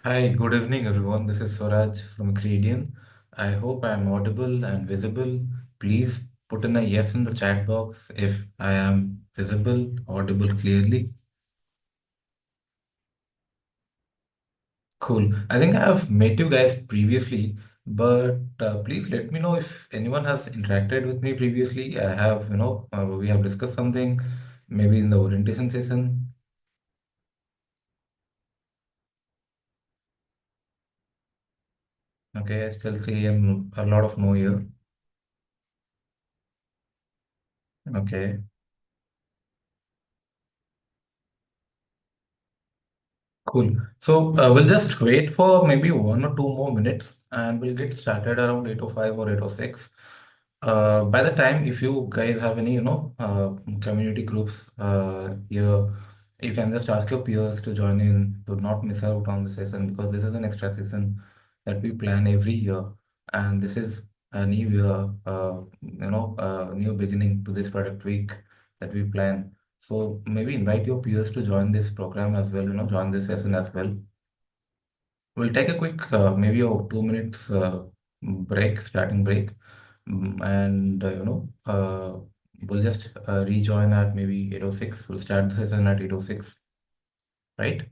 Hi, good evening, everyone. This is Swaraj from Accredian. I hope I am audible and visible. Please put in a yes in the chat box if I am visible, audible clearly. Cool. I think I have met you guys previously, but please let me know if anyone has interacted with me previously. I have, we have discussed something, maybe in the orientation session. Okay, I still see a lot of no here. Okay. Cool. So we'll just wait for maybe 1 or 2 more minutes and we'll get started around 8:05 or 8:06. By the time, if you guys have any, community groups here, you can just ask your peers to join in, to not miss out on the session because this is an extra session that we plan every year. And this is a new year, new beginning to this product week that we plan. So maybe invite your peers to join this program as well, join this session as well. We'll take a quick, maybe a 2 minutes break, starting break, and we'll just rejoin at maybe 8:06. We'll start the session at 8:06, right?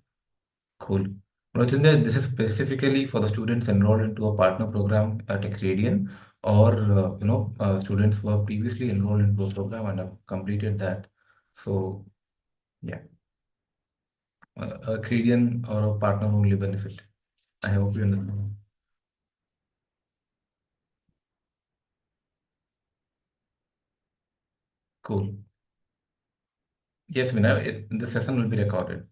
Cool. Rajendra, this is specifically for the students enrolled into a partner program at Accredian or, students who have previously enrolled into a program and have completed that. So, yeah. A Accredian or a partner only benefit. I hope you understand. Cool. Yes, Vinay, the session will be recorded.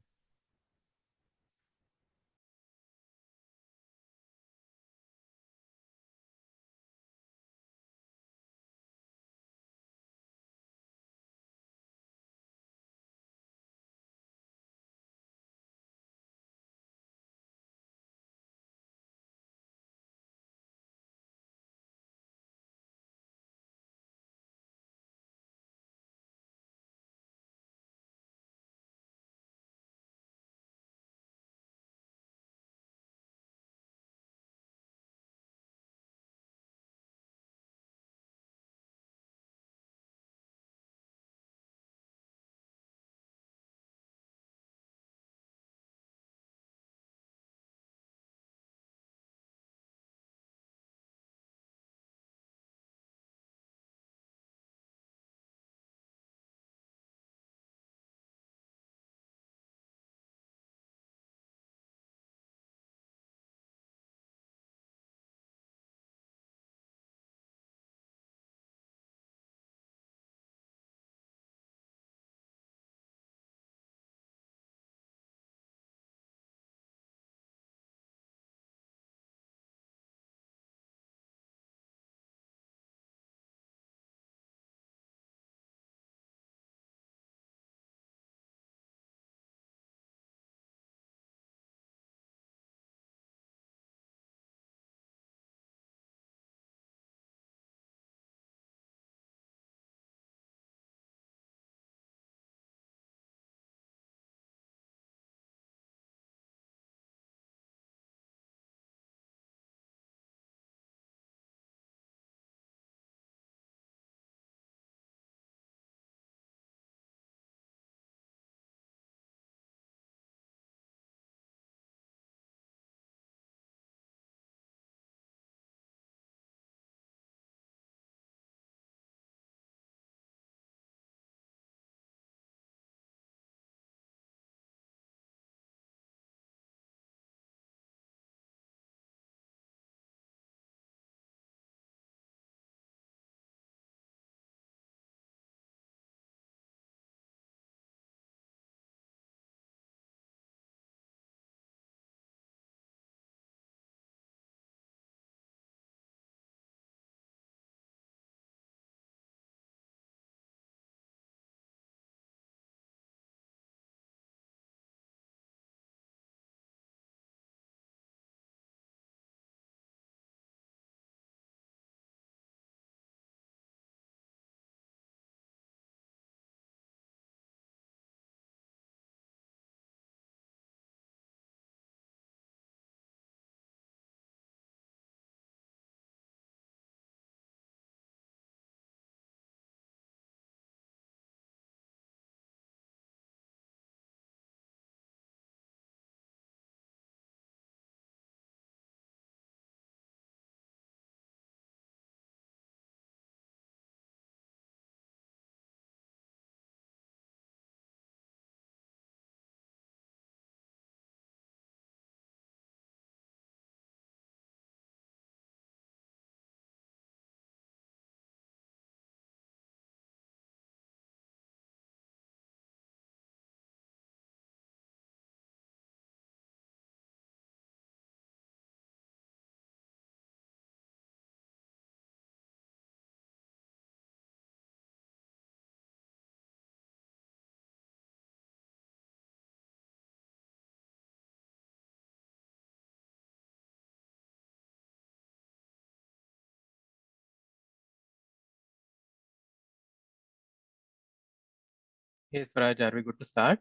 Yes, Raj, are we good to start?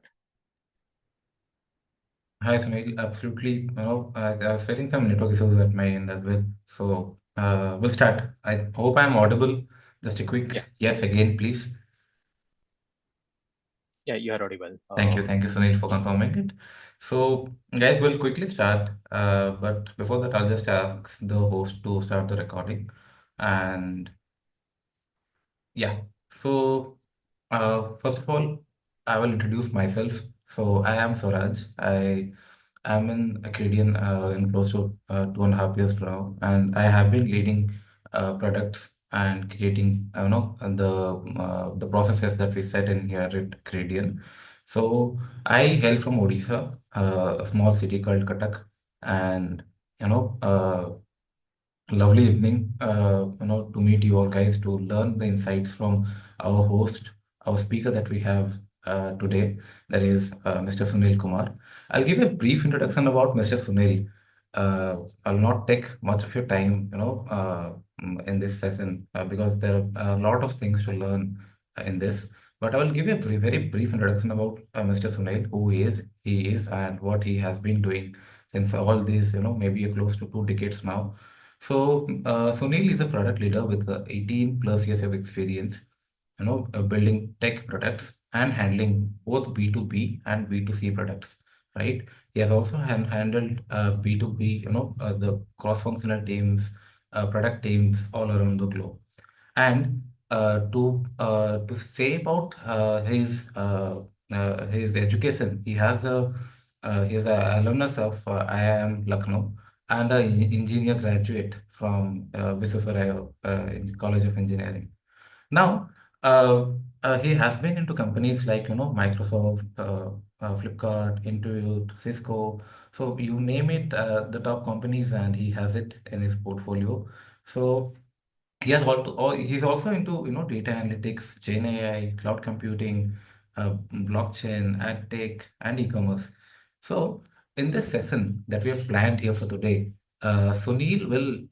Hi, Sunil. Absolutely. I was facing some network issues at my end as well. So we'll start. I hope I'm audible. Just a Yeah, quick yes again, please. yeah, you are audible. Thank you, Sunil, for confirming it. So, guys, we'll quickly start. But before that, I'll just ask the host to start the recording. And yeah, so first of all, I will introduce myself. So I am Swaraj. I'm in Accredian in close to 2.5 years now, and I have been leading products and creating, the processes that we set in here at Accredian. So I hail from Odisha, a small city called Cuttack, and you know. Lovely evening, to meet you all guys to learn the insights from our host, our speaker that we have today, that is Mr. Sunil Kumar. I'll give a brief introduction about Mr. Sunil. I'll not take much of your time, in this session because there are a lot of things to learn in this. But I will give you a very brief introduction about Mr. Sunil, who he is, and what he has been doing since all these, maybe close to 2 decades now. So, Sunil is a product leader with 18 plus years of experience, building tech products and handling both B2B and B2C products, right? He has also handled B2B, the cross-functional teams, product teams all around the globe. And to say about his education, he is a alumnus of IIM Lucknow and a engineer graduate from Visvesvaraya College of Engineering. Now, he has been into companies like Microsoft, Flipkart, Intuit, Cisco. So you name it, the top companies, and he has it in his portfolio. So he's also into data analytics, Gen AI, cloud computing, blockchain, ad tech, and e-commerce. So in this session that we have planned here for today, Sunil will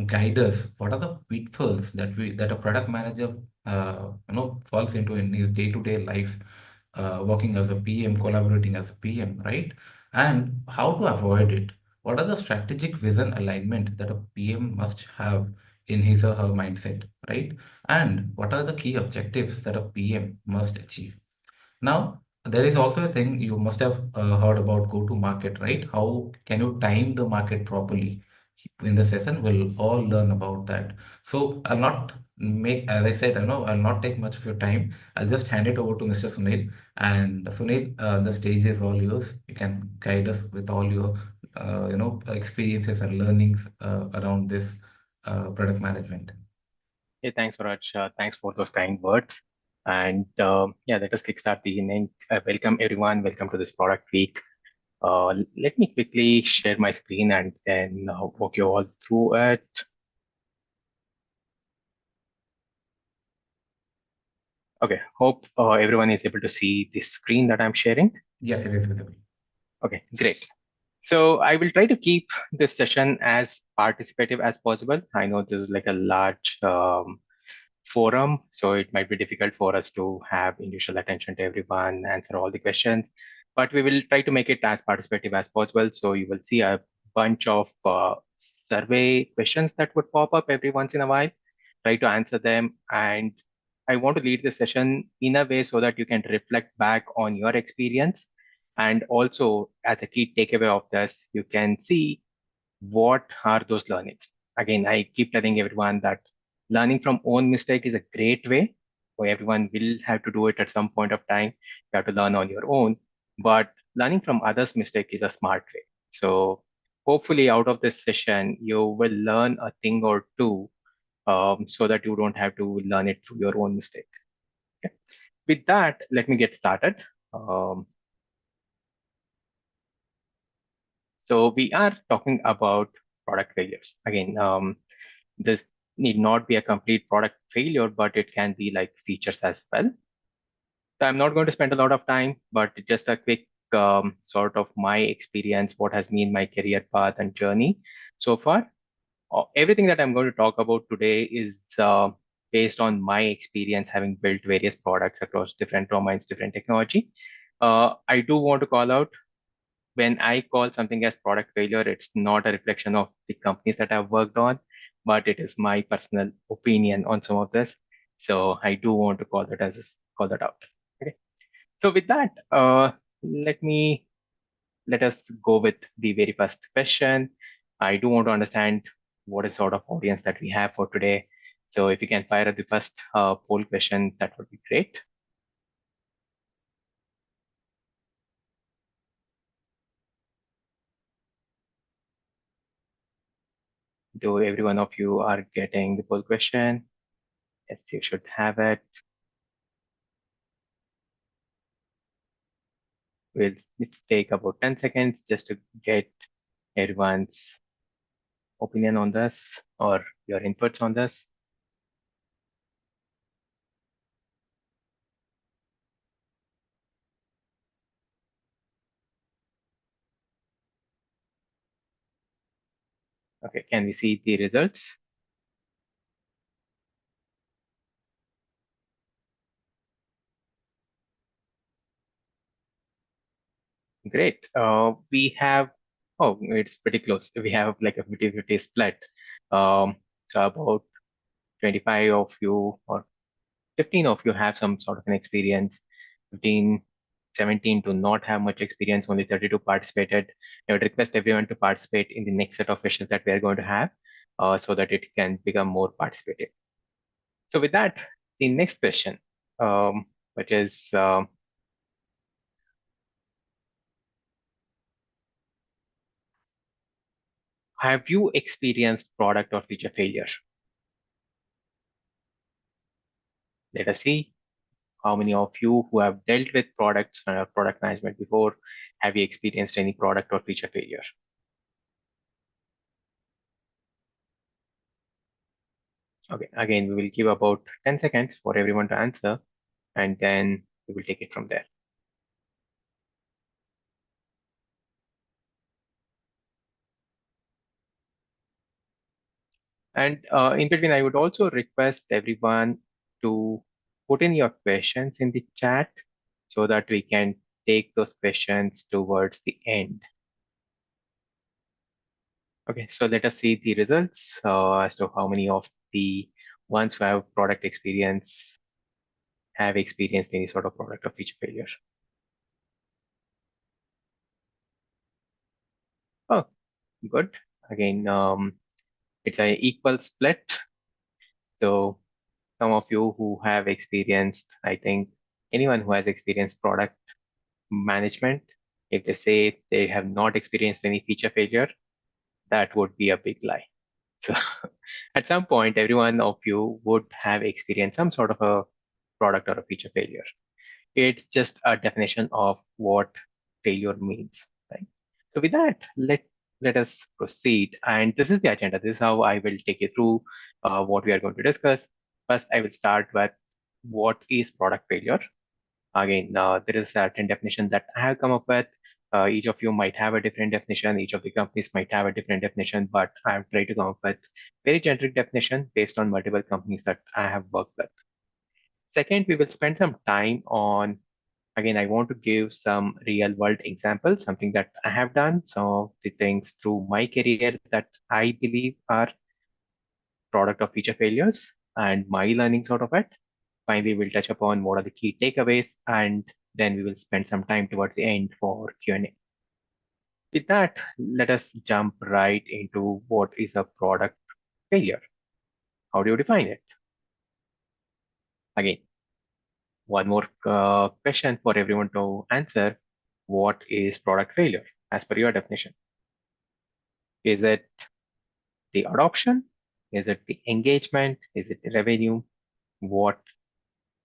guide us. What are the pitfalls that a product manager falls into in his day-to-day life, working as a PM, collaborating as a PM, right? And how to avoid it. What are the strategic vision alignment that a PM must have in his or her mindset, right? And what are the key objectives that a PM must achieve? Now, there is also a thing you must have heard about go to market, right? How can you time the market properly? In the session, we'll all learn about that. So I'll not make, as I said, I'll not take much of your time. I'll just hand it over to Mr. Sunil. And Sunil, the stage is all yours. You can guide us with all your, experiences and learnings around this product management. Hey, thanks, Raj. Thanks for those kind words. And yeah, let us kickstart the evening. Welcome, everyone. Welcome to this product week. Let me quickly share my screen and then walk you all through it. Okay, hope everyone is able to see the screen that I'm sharing. Yes, it is visible. Okay, great. So I will try to keep this session as participative as possible. I know this is like a large forum, so it might be difficult for us to have individual attention to everyone, answer all the questions, but we will try to make it as participative as possible. So you will see a bunch of survey questions that would pop up every once in a while. Try to answer them, and I want to lead the session in a way so that you can reflect back on your experience. And also, as a key takeaway of this, you can see what are those learnings. Again, I keep telling everyone that learning from own mistake is a great way. So everyone will have to do it at some point of time. You have to learn on your own, but learning from others' mistake is a smart way. So hopefully, out of this session, you will learn a thing or two, so that you don't have to learn it through your own mistake. Okay. With that, let me get started. Um, so we are talking about product failures. Again, this need not be a complete product failure, but it can be like features as well. So I'm not going to spend a lot of time, but just a quick sort of my experience, what has been my career path and journey so far. Everything that I'm going to talk about today is based on my experience having built various products across different domains, different technology. I do want to call out, when I call something as product failure, it's not a reflection of the companies that I've worked on, but it is my personal opinion on some of this. So I do want to call that out. Okay. So with that, let me let us go with the very first question. I do want to understand what is sort of audience that we have for today. So if you can fire up the first poll question, that would be great. Do every one of you are getting the poll question? Yes, you should have it. We'll take about 10 seconds just to get everyone's opinion on this or your inputs on this. Okay, can we see the results? Great. We have, oh, it's pretty close. We have like a 50-50 split. So about 25 of you or 15 of you have some sort of an experience. 15, 17 do not have much experience. Only 32 participated. I would request everyone to participate in the next set of questions that we are going to have, so that it can become more participative. So with that, the next question, which is, have you experienced product or feature failure? Let us see how many of you who have dealt with products or product management before, have you experienced any product or feature failure? Okay, again, we will give about 10 seconds for everyone to answer, and then we will take it from there. And in between, I would also request everyone to put in your questions in the chat so that we can take those questions towards the end. Okay, so let us see the results as to how many of the ones who have product experience have experienced any sort of product or feature failure. Oh, good. Again, it's an equal split. So some of you who have experienced, I think anyone who has experienced product management, if they say they have not experienced any feature failure, that would be a big lie. So at some point, every one of you would have experienced some sort of a product or a feature failure. It's just a definition of what failure means, right? So with that, let us proceed. And this is the agenda. This is how I will take you through what we are going to discuss. First, I will start with what is product failure. Again, there is a certain definition that I have come up with. Each of you might have a different definition. Each of the companies might have a different definition, but I have tried to come up with very generic definition based on multiple companies that I have worked with. Second, we will spend some time on, again, I want to give some real world examples, something that I have done, some of the things through my career that I believe are product of feature failures and my learning sort of it. Finally, we'll touch upon what are the key takeaways, and then we will spend some time towards the end for Q&A. With that, let us jump right into what is a product failure. How do you define it? Again, one more question for everyone to answer. What is product failure as per your definition? Is it the adoption? Is it the engagement? Is it the revenue? What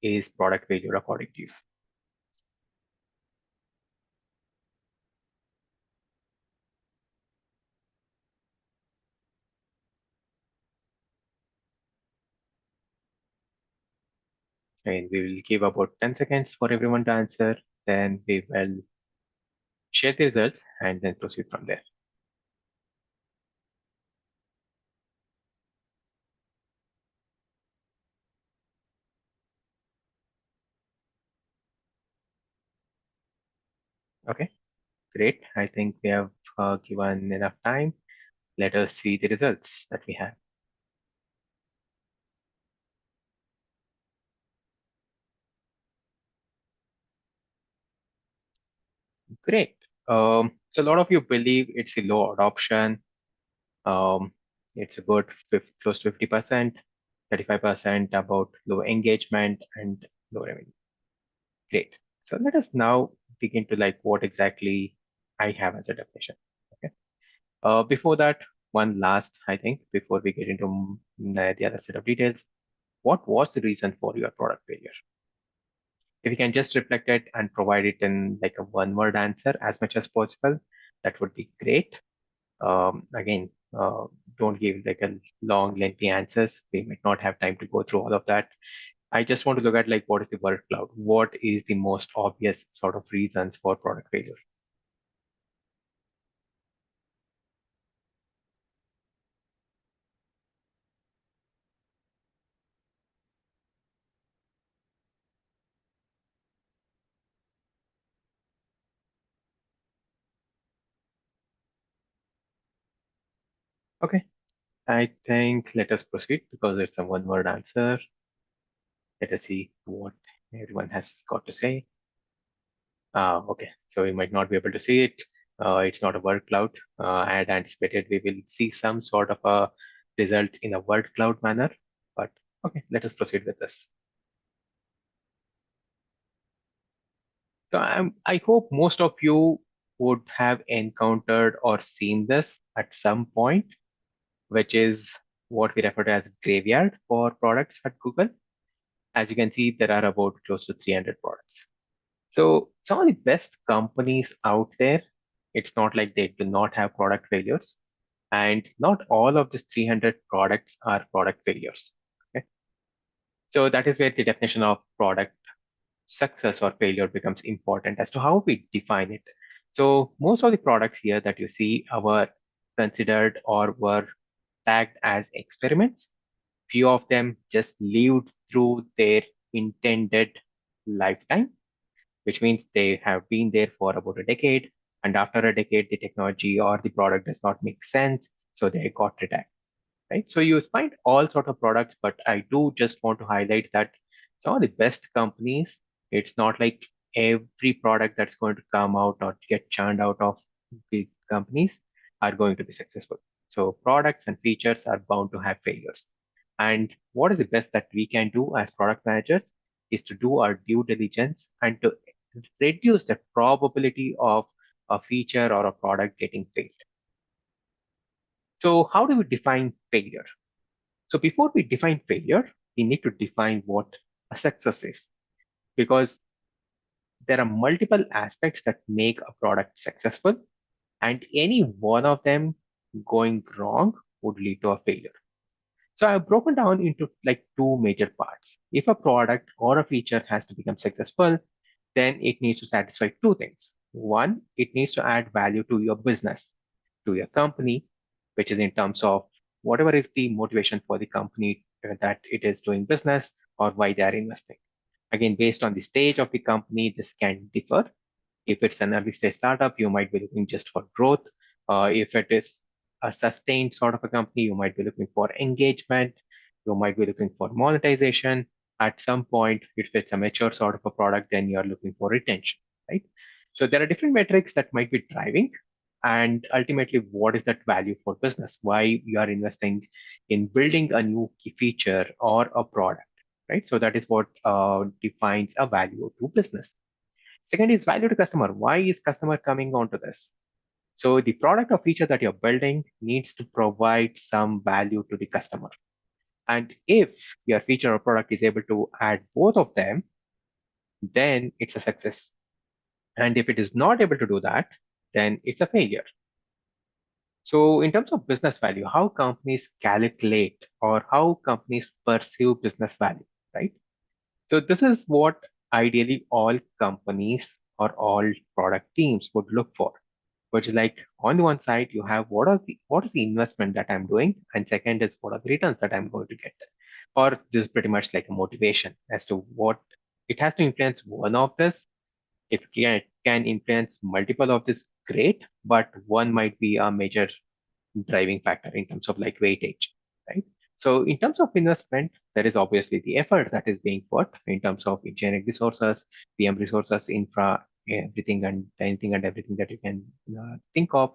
is product failure according to you? And we will give about 10 seconds for everyone to answer. Then we will share the results and then proceed from there. Okay, great. I think we have given enough time. Let us see the results that we have. Great. So a lot of you believe it's a low adoption. Um, it's a good close to 50%, 35% about low engagement and low revenue. Great. So let us now dig into like what exactly I have as a definition. Okay. Before that, one last, I think, before we get into the other set of details, what was the reason for your product failure? If you can just reflect it and provide it in like a one-word answer as much as possible, that would be great. Again, don't give like a long, lengthy answers. We might not have time to go through all of that. I just want to look at like what is the word cloud? What is the most obvious sort of reasons for product failure? Okay, I think let us proceed because it's a one-word answer. Let us see what everyone has got to say. Okay, so we might not be able to see it. It's not a word cloud. I had anticipated we will see some sort of a result in a word cloud manner, but okay, let us proceed with this. So I hope most of you would have encountered or seen this at some point, which is what we refer to as graveyard for products at Google. As you can see, there are about close to 300 products. So some of the best companies out there, it's not like they do not have product failures. And not all of these 300 products are product failures. Okay? So that is where the definition of product success or failure becomes important as to how we define it. So most of the products here that you see were considered or were tagged as experiments. Few of them just lived through their intended lifetime, which means they have been there for about a decade. And after a decade, the technology or the product does not make sense. So they got retired, right? So you find all sort of products, but I do just want to highlight that some of the best companies, it's not like every product that's going to come out or get churned out of big companies are going to be successful. So products and features are bound to have failures. And what is the best that we can do as product managers is to do our due diligence and to reduce the probability of a feature or a product getting failed. So how do we define failure? So before we define failure, we need to define what a success is, because there are multiple aspects that make a product successful, and any one of them going wrong would lead to a failure. So I've broken down into like two major parts. If a product or a feature has to become successful, then it needs to satisfy two things. One, it needs to add value to your business, to your company, which is in terms of whatever is the motivation for the company that it is doing business or why they are investing. Again, based on the stage of the company, this can differ. If it's an early stage startup, you might be looking just for growth. If it is a sustained sort of a company, you might be looking for engagement. You might be looking for monetization. At some point, if it's a mature sort of a product, then you're looking for retention, right? So there are different metrics that might be driving. And ultimately, what is that value for business? Why you are investing in building a new key feature or a product, right? So that is what defines a value to business. Second is value to customer. Why is customer coming onto this? So the product or feature that you're building needs to provide some value to the customer. And if your feature or product is able to add both of them, then it's a success. And if it is not able to do that, then it's a failure. So in terms of business value, how companies calculate or how companies perceive business value, right? So this is what ideally all companies or all product teams would look for, which is like on the one side you have what is the investment that I'm doing, and second is what are the returns that I'm going to get. Or this is pretty much like a motivation as to what it has to influence one of this. If you can can influence multiple of this, great, but one might be a major driving factor in terms of like weightage, right? So in terms of investment, there is obviously the effort that is being put in terms of engineering resources, PM resources, infra, everything and anything and everything that you can think of.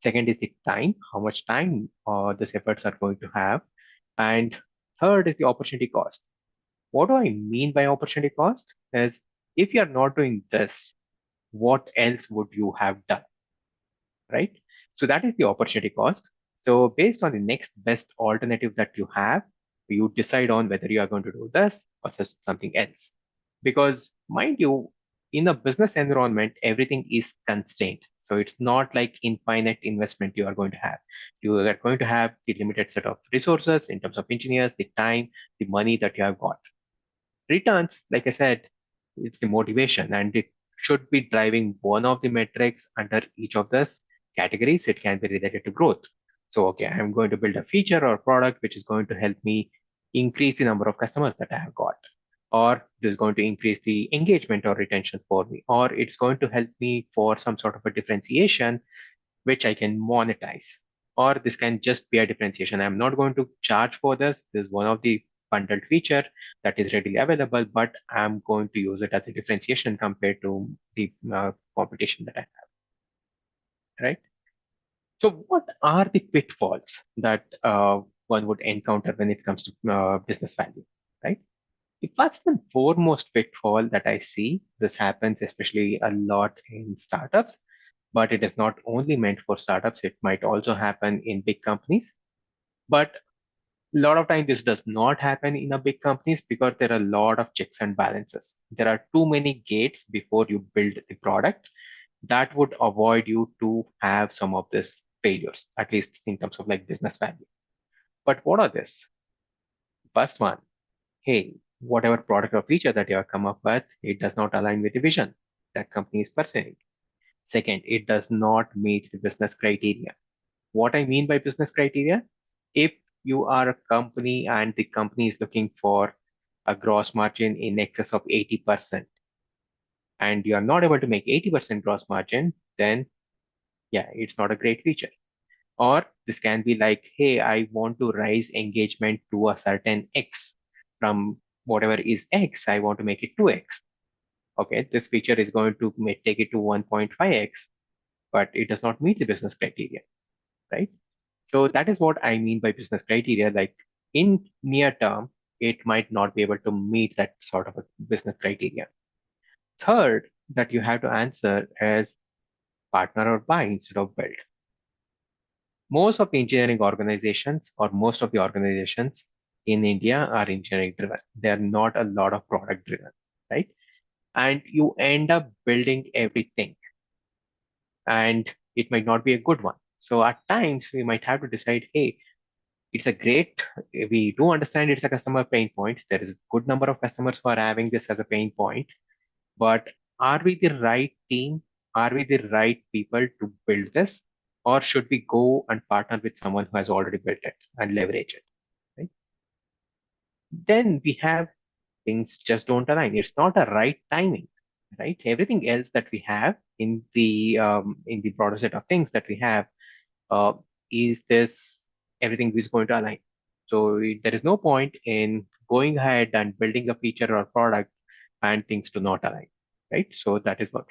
Second is the time, how much time these efforts are going to have. And third is the opportunity cost. What do I mean by opportunity cost? Is if you are not doing this, what else would you have done, right? So that is the opportunity cost. So based on the next best alternative that you have, you decide on whether you are going to do this or just something else. Because mind you, in a business environment, everything is constrained. So it's not like infinite investment you are going to have. You are going to have the limited set of resources in terms of engineers, the time, the money that you have got. Returns, like I said, it's the motivation and it should be driving one of the metrics under each of these categories. It can be related to growth. So, okay, I'm going to build a feature or product which is going to help me increase the number of customers that I have got, or it is going to increase the engagement or retention for me, or it's going to help me for some sort of a differentiation which I can monetize. Or this can just be a differentiation. I'm not going to charge for this. This is one of the bundled feature that is readily available, but I'm going to use it as a differentiation compared to the competition that I have, right? So what are the pitfalls that one would encounter when it comes to business value, right? The first and foremost pitfall that I see, this happens especially a lot in startups, but it is not only meant for startups, it might also happen in big companies. But a lot of time this does not happen in a big companies because there are a lot of checks and balances. There are too many gates before you build the product that would avoid you to have some of these failures, at least in terms of like business value. But what are this? First one, hey, whatever product or feature that you have come up with, it does not align with the vision that company is pursuing. Second, it does not meet the business criteria. What I mean by business criteria, if you are a company and the company is looking for a gross margin in excess of 80% and you are not able to make 80% gross margin, then yeah, it's not a great feature. Or this can be like, hey, I want to raise engagement to a certain X from whatever is X, I want to make it 2X. Okay, this feature is going to take it to 1.5X, but it does not meet the business criteria, right? So that is what I mean by business criteria. Like in near term, it might not be able to meet that sort of a business criteria. Third, that you have to answer is partner or buy instead of build. Most of the engineering organizations or most of the organizations in India are engineering driven. They are not a lot of product driven, right? And you end up building everything and it might not be a good one. So at times we might have to decide, hey, it's a great, we do understand it's a customer pain point. There is a good number of customers who are having this as a pain point, but are we the right team? Are we the right people to build this? Or should we go and partner with someone who has already built it and leverage it? Right? Then we have things just don't align. It's not a right timing, right? Everything else that we have in the broader set of things that we have uh, is this everything is going to align. So there is no point in going ahead and building a feature or product and things do not align, right? So that is what.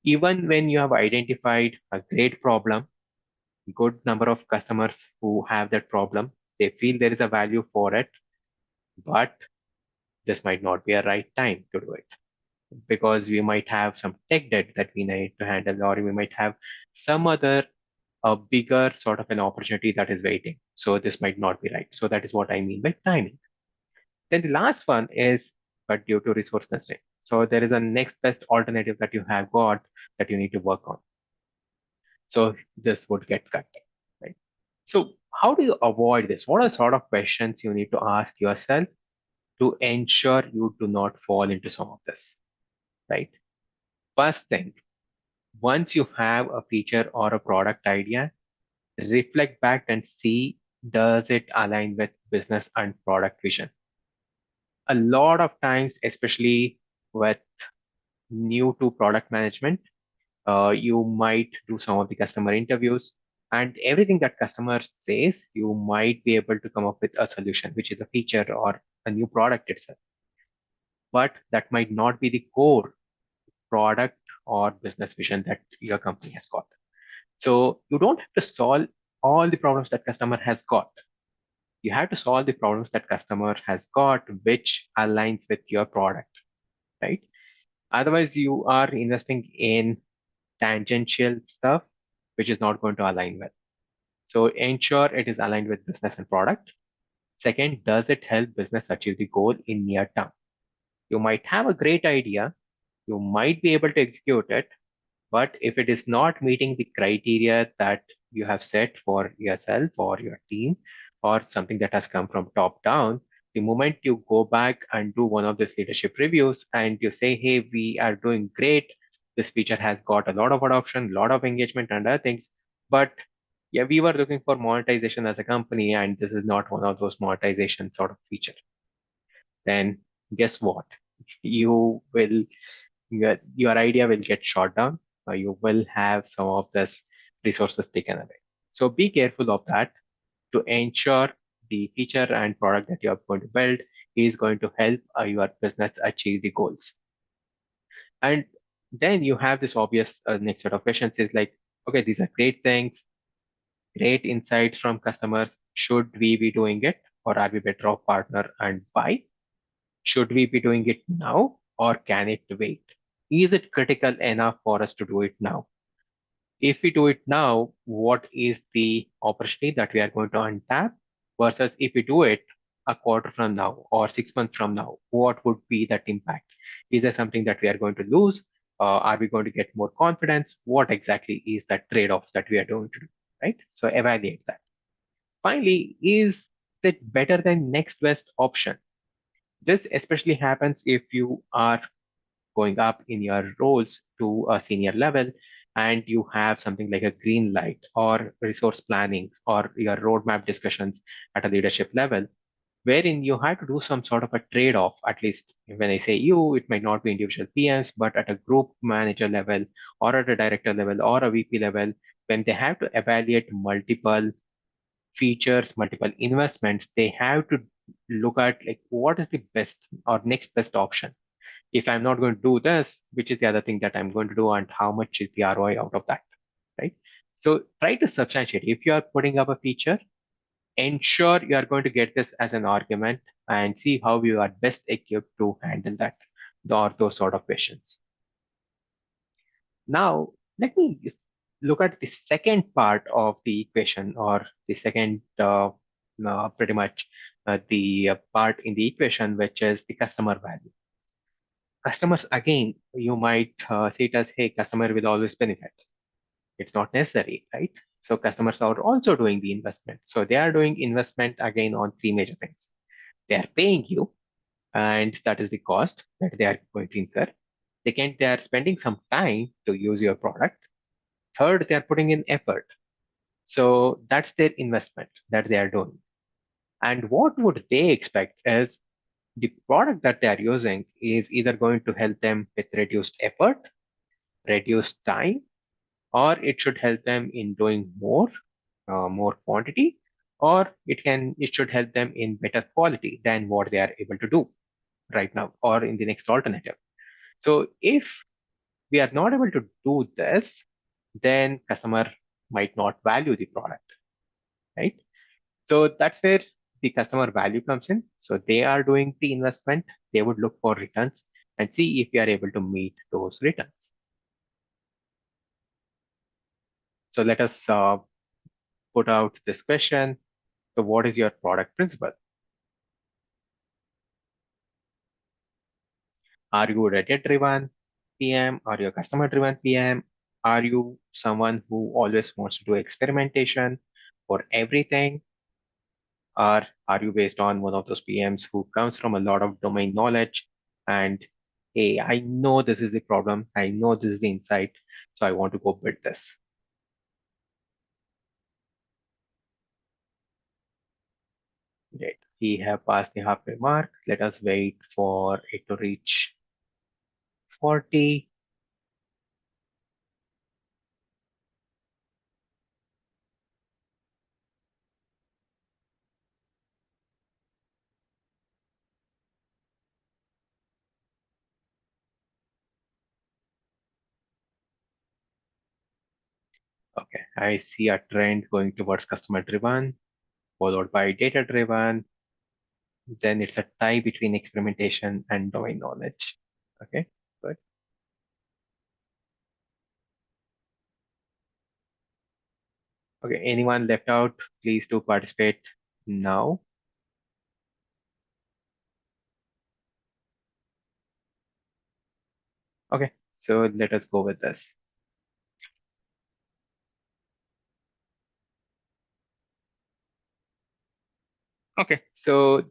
Even when you have identified a great problem, good number of customers who have that problem, they feel there is a value for it, but this might not be a right time to do it because we might have some tech debt that we need to handle, or we might have some other a bigger sort of an opportunity that is waiting. So this might not be right. So that is what I mean by timing. Then the last one is, but due to resource constraint. So there is a next best alternative that you have got that you need to work on. So this would get cut, right? So how do you avoid this? What are sort of questions you need to ask yourself to ensure you do not fall into some of this, right? First thing, once you have a feature or a product idea, reflect back and see does it align with business and product vision. A lot of times, especially with new to product management, you might do some of the customer interviews, and everything that customer says, you might be able to come up with a solution, which is a feature or a new product itself. But that might not be the core product or business vision that your company has got. So you don't have to solve all the problems that customer has got. You have to solve the problems that customer has got, which aligns with your product, right? Otherwise, you are investing in tangential stuff, which is not going to align well. So ensure it is aligned with business and product. Second, does it help business achieve the goal in near term? You might have a great idea, you might be able to execute it, but if it is not meeting the criteria that you have set for yourself or your team, or something that has come from top down, the moment you go back and do one of these leadership reviews and you say, hey, we are doing great, this feature has got a lot of adoption, a lot of engagement and other things, but yeah, we were looking for monetization as a company, and this is not one of those monetization sort of feature, then guess what? You will your idea will get shot down, or you will have some of this resources taken away. So be careful of that to ensure the feature and product that you are going to build is going to help your business achieve the goals. And then you have this obvious next set of questions is like, okay, these are great things, great insights from customers. Should we be doing it, or are we better off partner, and why? Should we be doing it now, or can it wait? Is it critical enough for us to do it now? If we do it now, what is the opportunity that we are going to untap versus if we do it a quarter from now or 6 months from now, what would be that impact? Is there something that we are going to lose? Are we going to get more confidence? What exactly is that trade-off that we are going to do, right? So evaluate that. Finally, is it better than next best option? This especially happens if you are going up in your roles to a senior level and you have something like a green light or resource planning or your roadmap discussions at a leadership level, wherein you have to do some sort of a trade-off. At least when I say you, it might not be individual PMs, but at a group manager level or at a director level or a VP level, when they have to evaluate multiple features, multiple investments, they have to look at like what is the best or next best option. If I'm not going to do this, which is the other thing that I'm going to do, and how much is the ROI out of that, right? So try to substantiate. If you are putting up a feature, ensure you are going to get this as an argument and see how you are best equipped to handle that or those sort of questions. Now, let me look at the second part of the equation, or the second, pretty much the part in the equation, which is the customer value. Customers, again, you might see it as, hey, customer will always benefit. It's not necessary, right? So customers are also doing the investment. So they are doing investment again on three major things. They are paying you, and that is the cost that they are going to incur. Second, they are spending some time to use your product. Third, they are putting in effort. So that's their investment that they are doing. And what would they expect is the product that they are using is either going to help them with reduced effort, reduced time, or it should help them in doing more quantity, or it should help them in better quality than what they are able to do right now or in the next alternative. So if we are not able to do this, then customer might not value the product, right? So that's where the customer value comes in. So they are doing the investment, they would look for returns and see if we are able to meet those returns. So let us put out this question. So what is your product principle? Are you a data-driven PM? Are you a customer-driven PM? Are you someone who always wants to do experimentation for everything? Or are you based on one of those PMs who comes from a lot of domain knowledge and, hey, I know this is the problem, I know this is the insight, so I want to go build this. Great. We have passed the halfway mark. Let us wait for it to reach 40. Okay, I see a trend going towards customer driven, followed by data driven. Then it's a tie between experimentation and domain knowledge. Okay, good. Okay, anyone left out, please do participate now. Okay, so let us go with this. Okay, so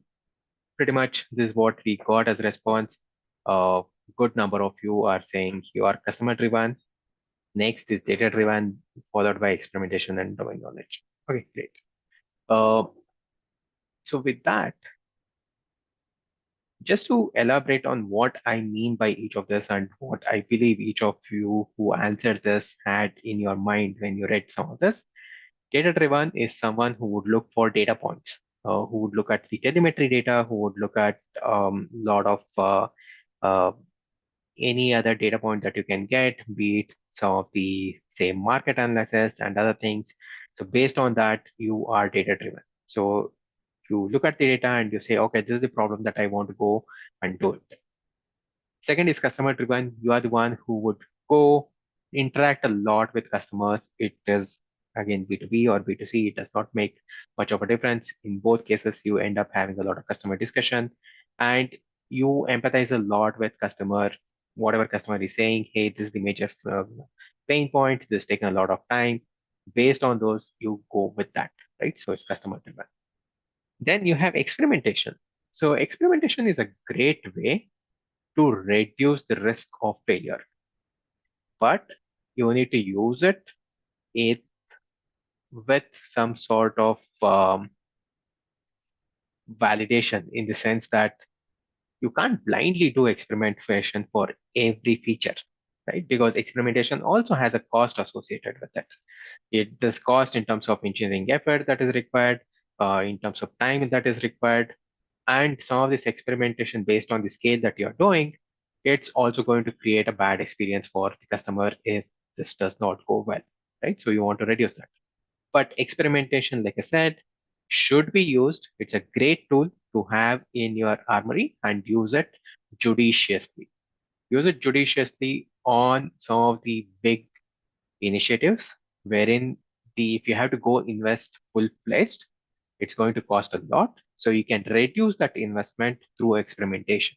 pretty much this is what we got as a response. A good number of you are saying you are customer driven. Next is data driven, followed by experimentation and domain knowledge. Okay, great. Uh, so with that, just to elaborate on what I mean by each of this and what I believe each of you who answered this had in your mind when you read some of this, data driven is someone who would look for data points, who would look at the telemetry data, who would look at a lot of uh, any other data point that you can get, be it some of the same market analysis and other things. So based on that, you are data driven. So you look at the data and you say, okay, this is the problem that I want to go and do it. Second is customer driven. You are the one who would go interact a lot with customers. It is again B2B or B2C. It does not make much of a difference. In both cases, you end up having a lot of customer discussion and you empathize a lot with customer, whatever customer is saying, hey, this is the major pain point. This is taking a lot of time. Based on those, you go with that, right? So it's customer driven. Then you have experimentation. So experimentation is a great way to reduce the risk of failure, but you need to use it with some sort of validation in the sense that you can't blindly do experimentation for every feature, right? Because experimentation also has a cost associated with it. There's cost in terms of engineering effort that is required, in terms of time that is required, and some of this experimentation based on the scale that you're doing, it's also going to create a bad experience for the customer if this does not go well, right? So you want to reduce that. But experimentation, like I said, should be used. It's a great tool to have in your armory and use it judiciously. Use it judiciously on some of the big initiatives wherein if you have to go invest full-fledged, it's going to cost a lot. So you can reduce that investment through experimentation.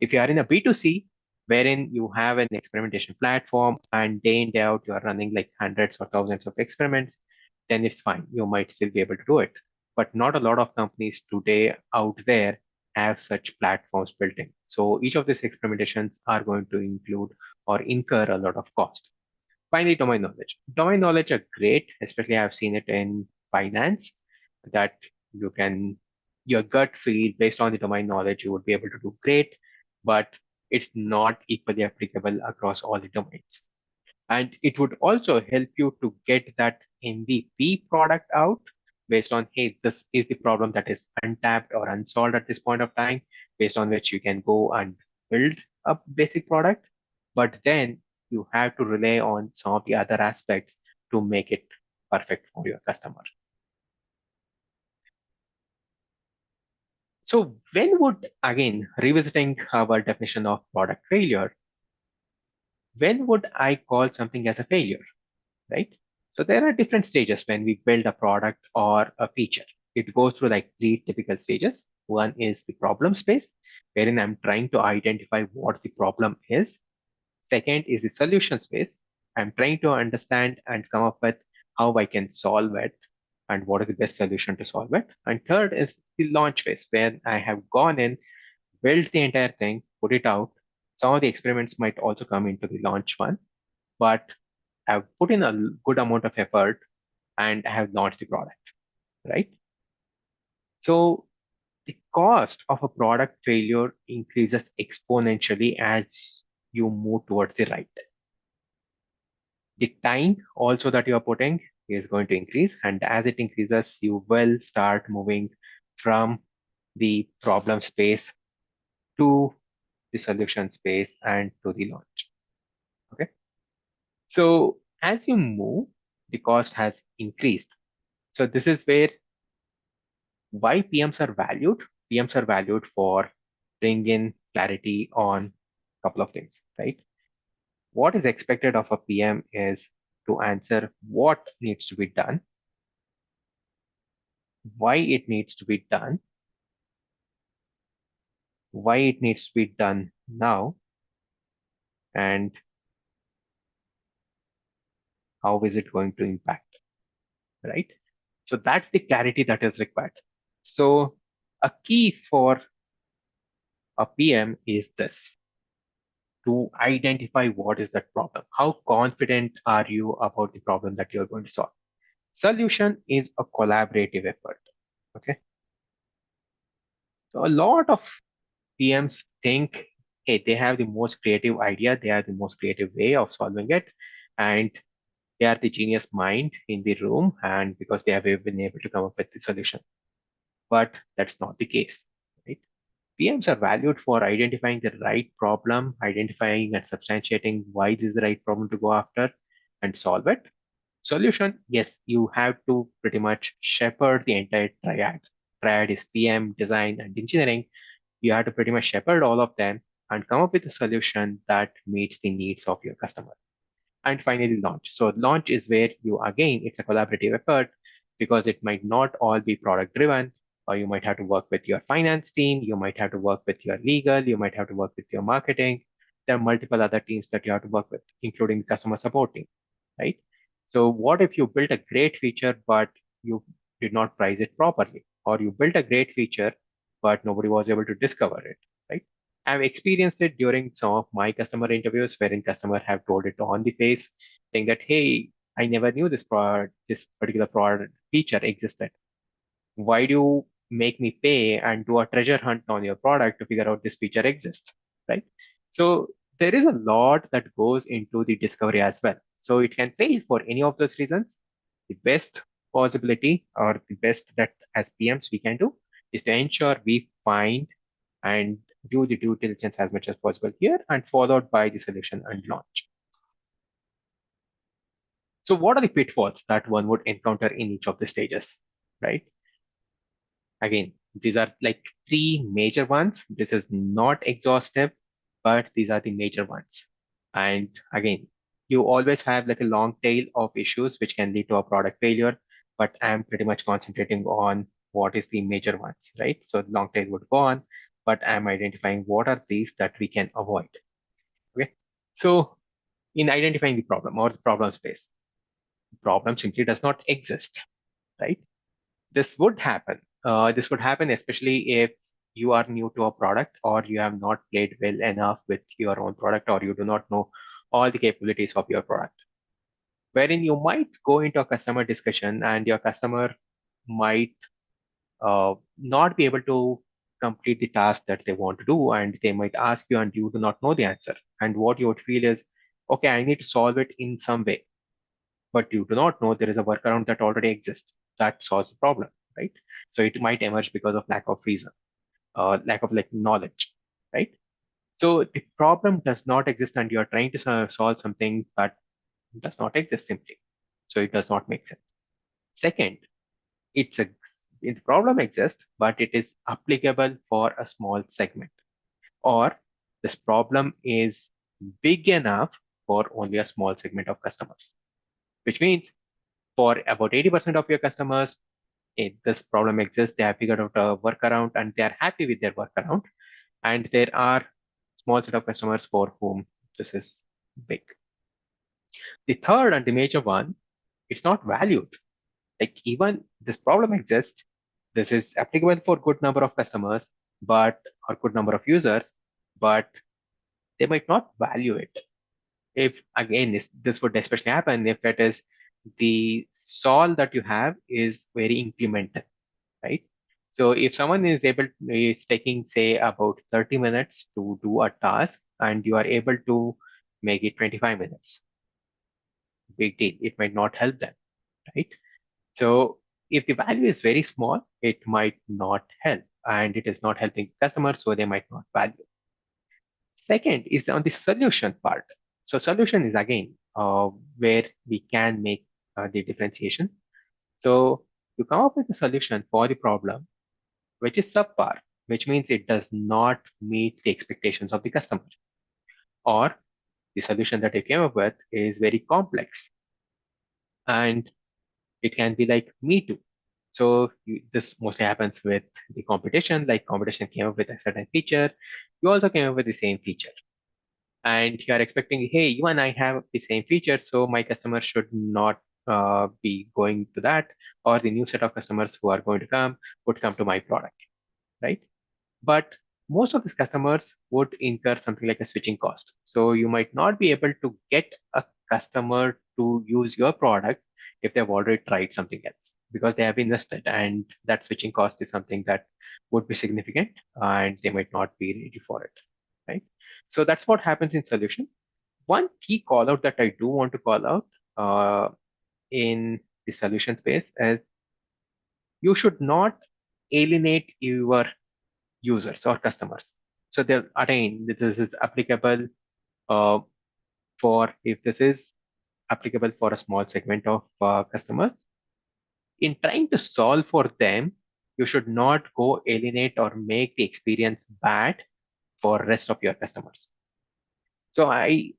If you are in a B2C, wherein you have an experimentation platform and day in, day out, you are running like hundreds or thousands of experiments, then it's fine. You might still be able to do it. But not a lot of companies today out there have such platforms built in. So each of these experimentations are going to include or incur a lot of cost. Finally, domain knowledge. Domain knowledge are great, especially I've seen it in finance, that you can, your gut feel based on the domain knowledge, you would be able to do great, but it's not equally applicable across all the domains. And it would also help you to get that MVP product out based on, hey, this is the problem that is untapped or unsolved at this point of time, based on which you can go and build a basic product. But then you have to rely on some of the other aspects to make it perfect for your customer. So when would, again, revisiting our definition of product failure, when would I call something as a failure? Right? So there are different stages when we build a product or a feature. It goes through like three typical stages. One is the problem space, wherein I'm trying to identify what the problem is. Second is the solution space. I'm trying to understand and come up with how I can solve it and what is the best solution to solve it. And third is the launch phase, where I have gone in, built the entire thing, put it out. Some of the experiments might also come into the launch one, but I've put in a good amount of effort and have launched the product, right? So the cost of a product failure increases exponentially as you move towards the right. The time also that you are putting is going to increase, and as it increases, you will start moving from the problem space to the solution space and to the launch. Okay. So as you move, the cost has increased. So this is where why PMs are valued. PMs are valued for bring in clarity on a couple of things, right? What is expected of a PM is to answer what needs to be done, why it needs to be done, why it needs to be done now, and how is it going to impact, right? So that's the clarity that is required. So a key for a PM is this: to identify what is that problem. How confident are you about the problem that you're going to solve? Solution is a collaborative effort. Okay. So a lot of PMs think, hey, they have the most creative idea, they have the most creative way of solving it, and they are the genius mind in the room, and because they have been able to come up with the solution. But that's not the case, right? PMs are valued for identifying the right problem, identifying and substantiating why this is the right problem to go after and solve it. Solution, yes, you have to pretty much shepherd the entire triad. Triad is PM, design, and engineering. You have to pretty much shepherd all of them and come up with a solution that meets the needs of your customer. And finally, launch. So launch is where you, again, it's a collaborative effort because it might not all be product driven, or you might have to work with your finance team, you might have to work with your legal, you might have to work with your marketing. There are multiple other teams that you have to work with, including customer support team, right? So what if you built a great feature, but you did not price it properly, or you built a great feature, but nobody was able to discover it, right? I've experienced it during some of my customer interviews wherein customer have told it on the face, saying that, hey, I never knew this particular product feature existed. Why do you make me pay and do a treasure hunt on your product to figure out this feature exists, right? So there is a lot that goes into the discovery as well. So it can fail for any of those reasons. The best possibility or the best that as PMs we can do is to ensure we find and do the due diligence as much as possible here and followed by the solution and launch. So what are the pitfalls that one would encounter in each of the stages, right? Again, these are like three major ones. This is not exhaustive, but these are the major ones. And again, you always have like a long tail of issues which can lead to a product failure, but I'm pretty much concentrating on what is the major ones, right? So long tail would go on, but I'm identifying what are these that we can avoid. Okay. So in identifying the problem or the problem space, the problem simply does not exist, right? This would happen. This would happen especially if you are new to a product or you have not played well enough with your own product or you do not know all the capabilities of your product. Wherein you might go into a customer discussion and your customer might not be able to complete the task that they want to do and they might ask you and you do not know the answer. And what you would feel is, okay, I need to solve it in some way, but you do not know there is a workaround that already exists that solves the problem, right? So it might emerge because of lack of reason, lack of like knowledge, right? So the problem does not exist and you're trying to solve something that does not exist simply. So it does not make sense. Second, it's a the problem exists, but it is applicable for a small segment, or this problem is big enough for only a small segment of customers, which means for about 80% of your customers, this problem exists. They have figured out a workaround and they are happy with their workaround. And there are small set of customers for whom this is big. The third and the major one, it's not valued. Like even this problem exists, this is applicable for good number of customers, but or good number of users, but they might not value it. If again, this would especially happen if it is the solve that you have is very incremental, right? So if someone is taking, say, about 30 minutes to do a task, and you are able to make it 25 minutes. Big deal. It might not help them, right? So if the value is very small, it might not help, and it is not helping customers, so they might not value. Second is on the solution part. So solution is again where we can make the differentiation. So you come up with a solution for the problem which is subpar, which means it does not meet the expectations of the customer, or the solution that you came up with is very complex, and it can be like me too. So this mostly happens with the competition. Like competition came up with a certain feature, you also came up with the same feature, and you are expecting, hey, you and I have the same feature, so my customer should not be going to that, or the new set of customers who are going to come would come to my product, right? But most of these customers would incur something like a switching cost. So you might not be able to get a customer to use your product if they've already tried something else because they have invested, and that switching cost is something that would be significant and they might not be ready for it, right? So that's what happens in solution. One key call out that I do want to call out in the solution space is you should not alienate your users or customers. So there again, this is applicable uh, for if this is applicable for a small segment of customers. In trying to solve for them, you should not go alienate or make the experience bad for rest of your customers. So I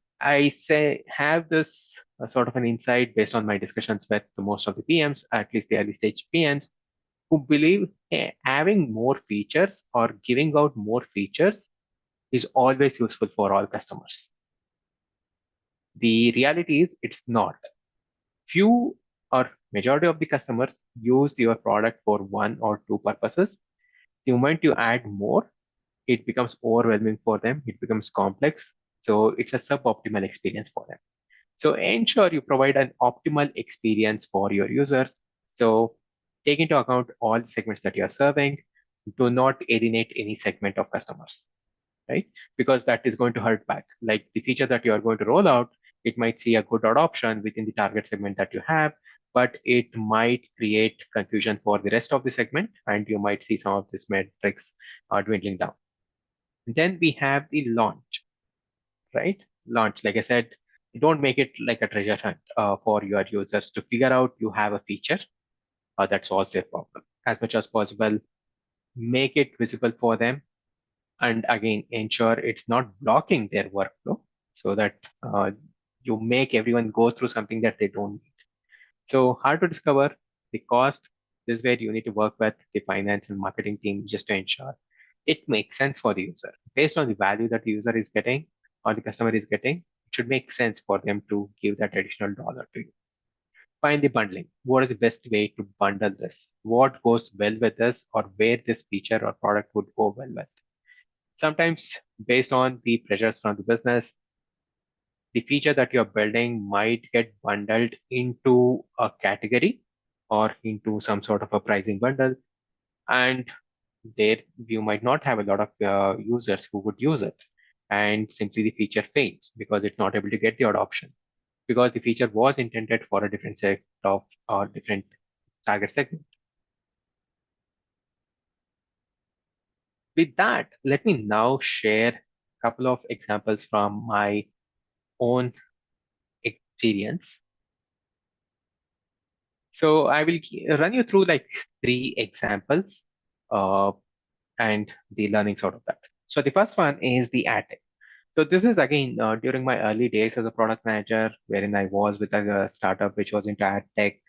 say have this sort of an insight based on my discussions with most of the PMs, at least the early stage PMs, who believe having more features or giving out more features is always useful for all customers. The reality is it's not. Few or majority of the customers use your product for one or two purposes. The moment you add more, it becomes overwhelming for them. It becomes complex. So it's a suboptimal experience for them. So ensure you provide an optimal experience for your users. So take into account all the segments that you're serving. Do not alienate any segment of customers, right? Because that is going to hurt back. Like the feature that you are going to roll out, it might see a good adoption within the target segment that you have, but it might create confusion for the rest of the segment, and you might see some of these metrics dwindling down. Then we have the launch, right? Launch, like I said, don't make it like a treasure hunt for your users to figure out you have a feature that solves their problem. As much as possible, make it visible for them, and again ensure it's not blocking their workflow so that you make everyone go through something that they don't need. So hard to discover the cost. This is where you need to work with the finance and marketing team just to ensure it makes sense for the user based on the value that the user is getting or the customer is getting. It should make sense for them to give that additional dollar to you. Find the bundling. What is the best way to bundle this? What goes well with this, or where this feature or product would go well with? Sometimes, based on the pressures from the business, the feature that you're building might get bundled into a category or into some sort of a pricing bundle. And there you might not have a lot of users who would use it. And simply the feature fails because it's not able to get the adoption because the feature was intended for a different set of or different target segment. With that, let me now share a couple of examples from my own experience. So I will run you through like three examples uh, and the learnings out of that. So the first one is the ad tech. So this is again during my early days as a product manager, wherein I was with a startup which was into ad tech,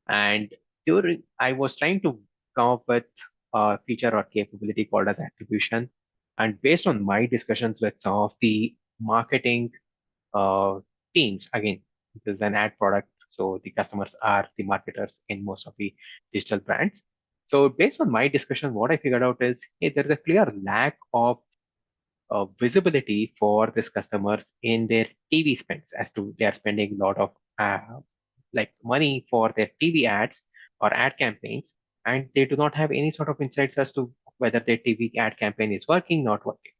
and during I was trying to come up with a feature or capability called as attribution, and based on my discussions with some of the marketing uh, teams. Again, this is an ad product, so the customers are the marketers in most of the digital brands. So based on my discussion, what I figured out is, hey, there is a clear lack of visibility for these customers in their TV spends, as to they are spending a lot of like money for their TV ads or ad campaigns, and they do not have any sort of insights as to whether their TV ad campaign is working, not working.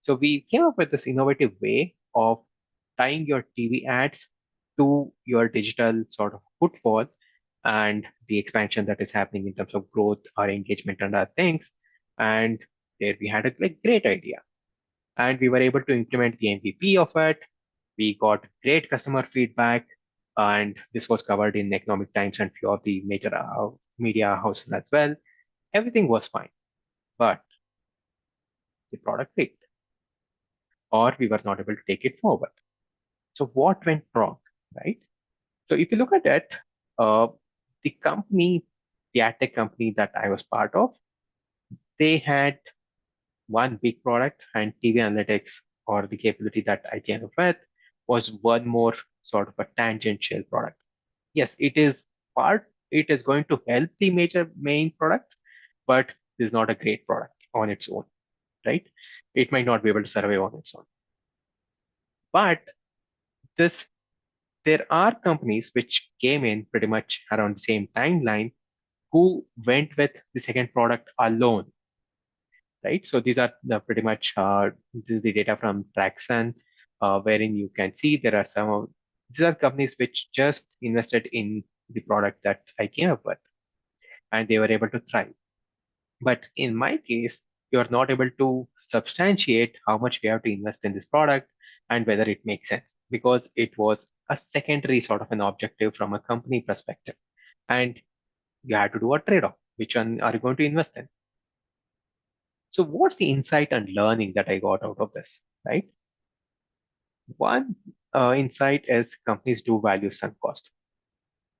So we came up with this innovative way of tying your TV ads to your digital sort of footfall and the expansion that is happening in terms of growth or engagement and other things. And there we had a like great idea. And we were able to implement the MVP of it. We got great customer feedback, and this was covered in Economic Times and few of the major media houses as well. Everything was fine, but the product failed, or we were not able to take it forward. So what went wrong, right? So if you look at it, uh, the company, the ad tech company that I was part of, they had one big product, and TV analytics or the capability that I came up with was one more sort of a tangential product. Yes, it is going to help the major main product, but it is not a great product on its own, right? It might not be able to survive on its own. But this there are companies which came in pretty much around the same timeline who went with the second product alone, right? So these are pretty much this is the data from Traxon, wherein you can see there are some of these are companies which just invested in the product that I came up with, and they were able to thrive. But in my case, you are not able to substantiate how much we have to invest in this product and whether it makes sense because it was a secondary sort of an objective from a company perspective. And you had to do a trade-off. Which one are you going to invest in? So what's the insight and learning that I got out of this, right? One insight is companies do value sunk cost.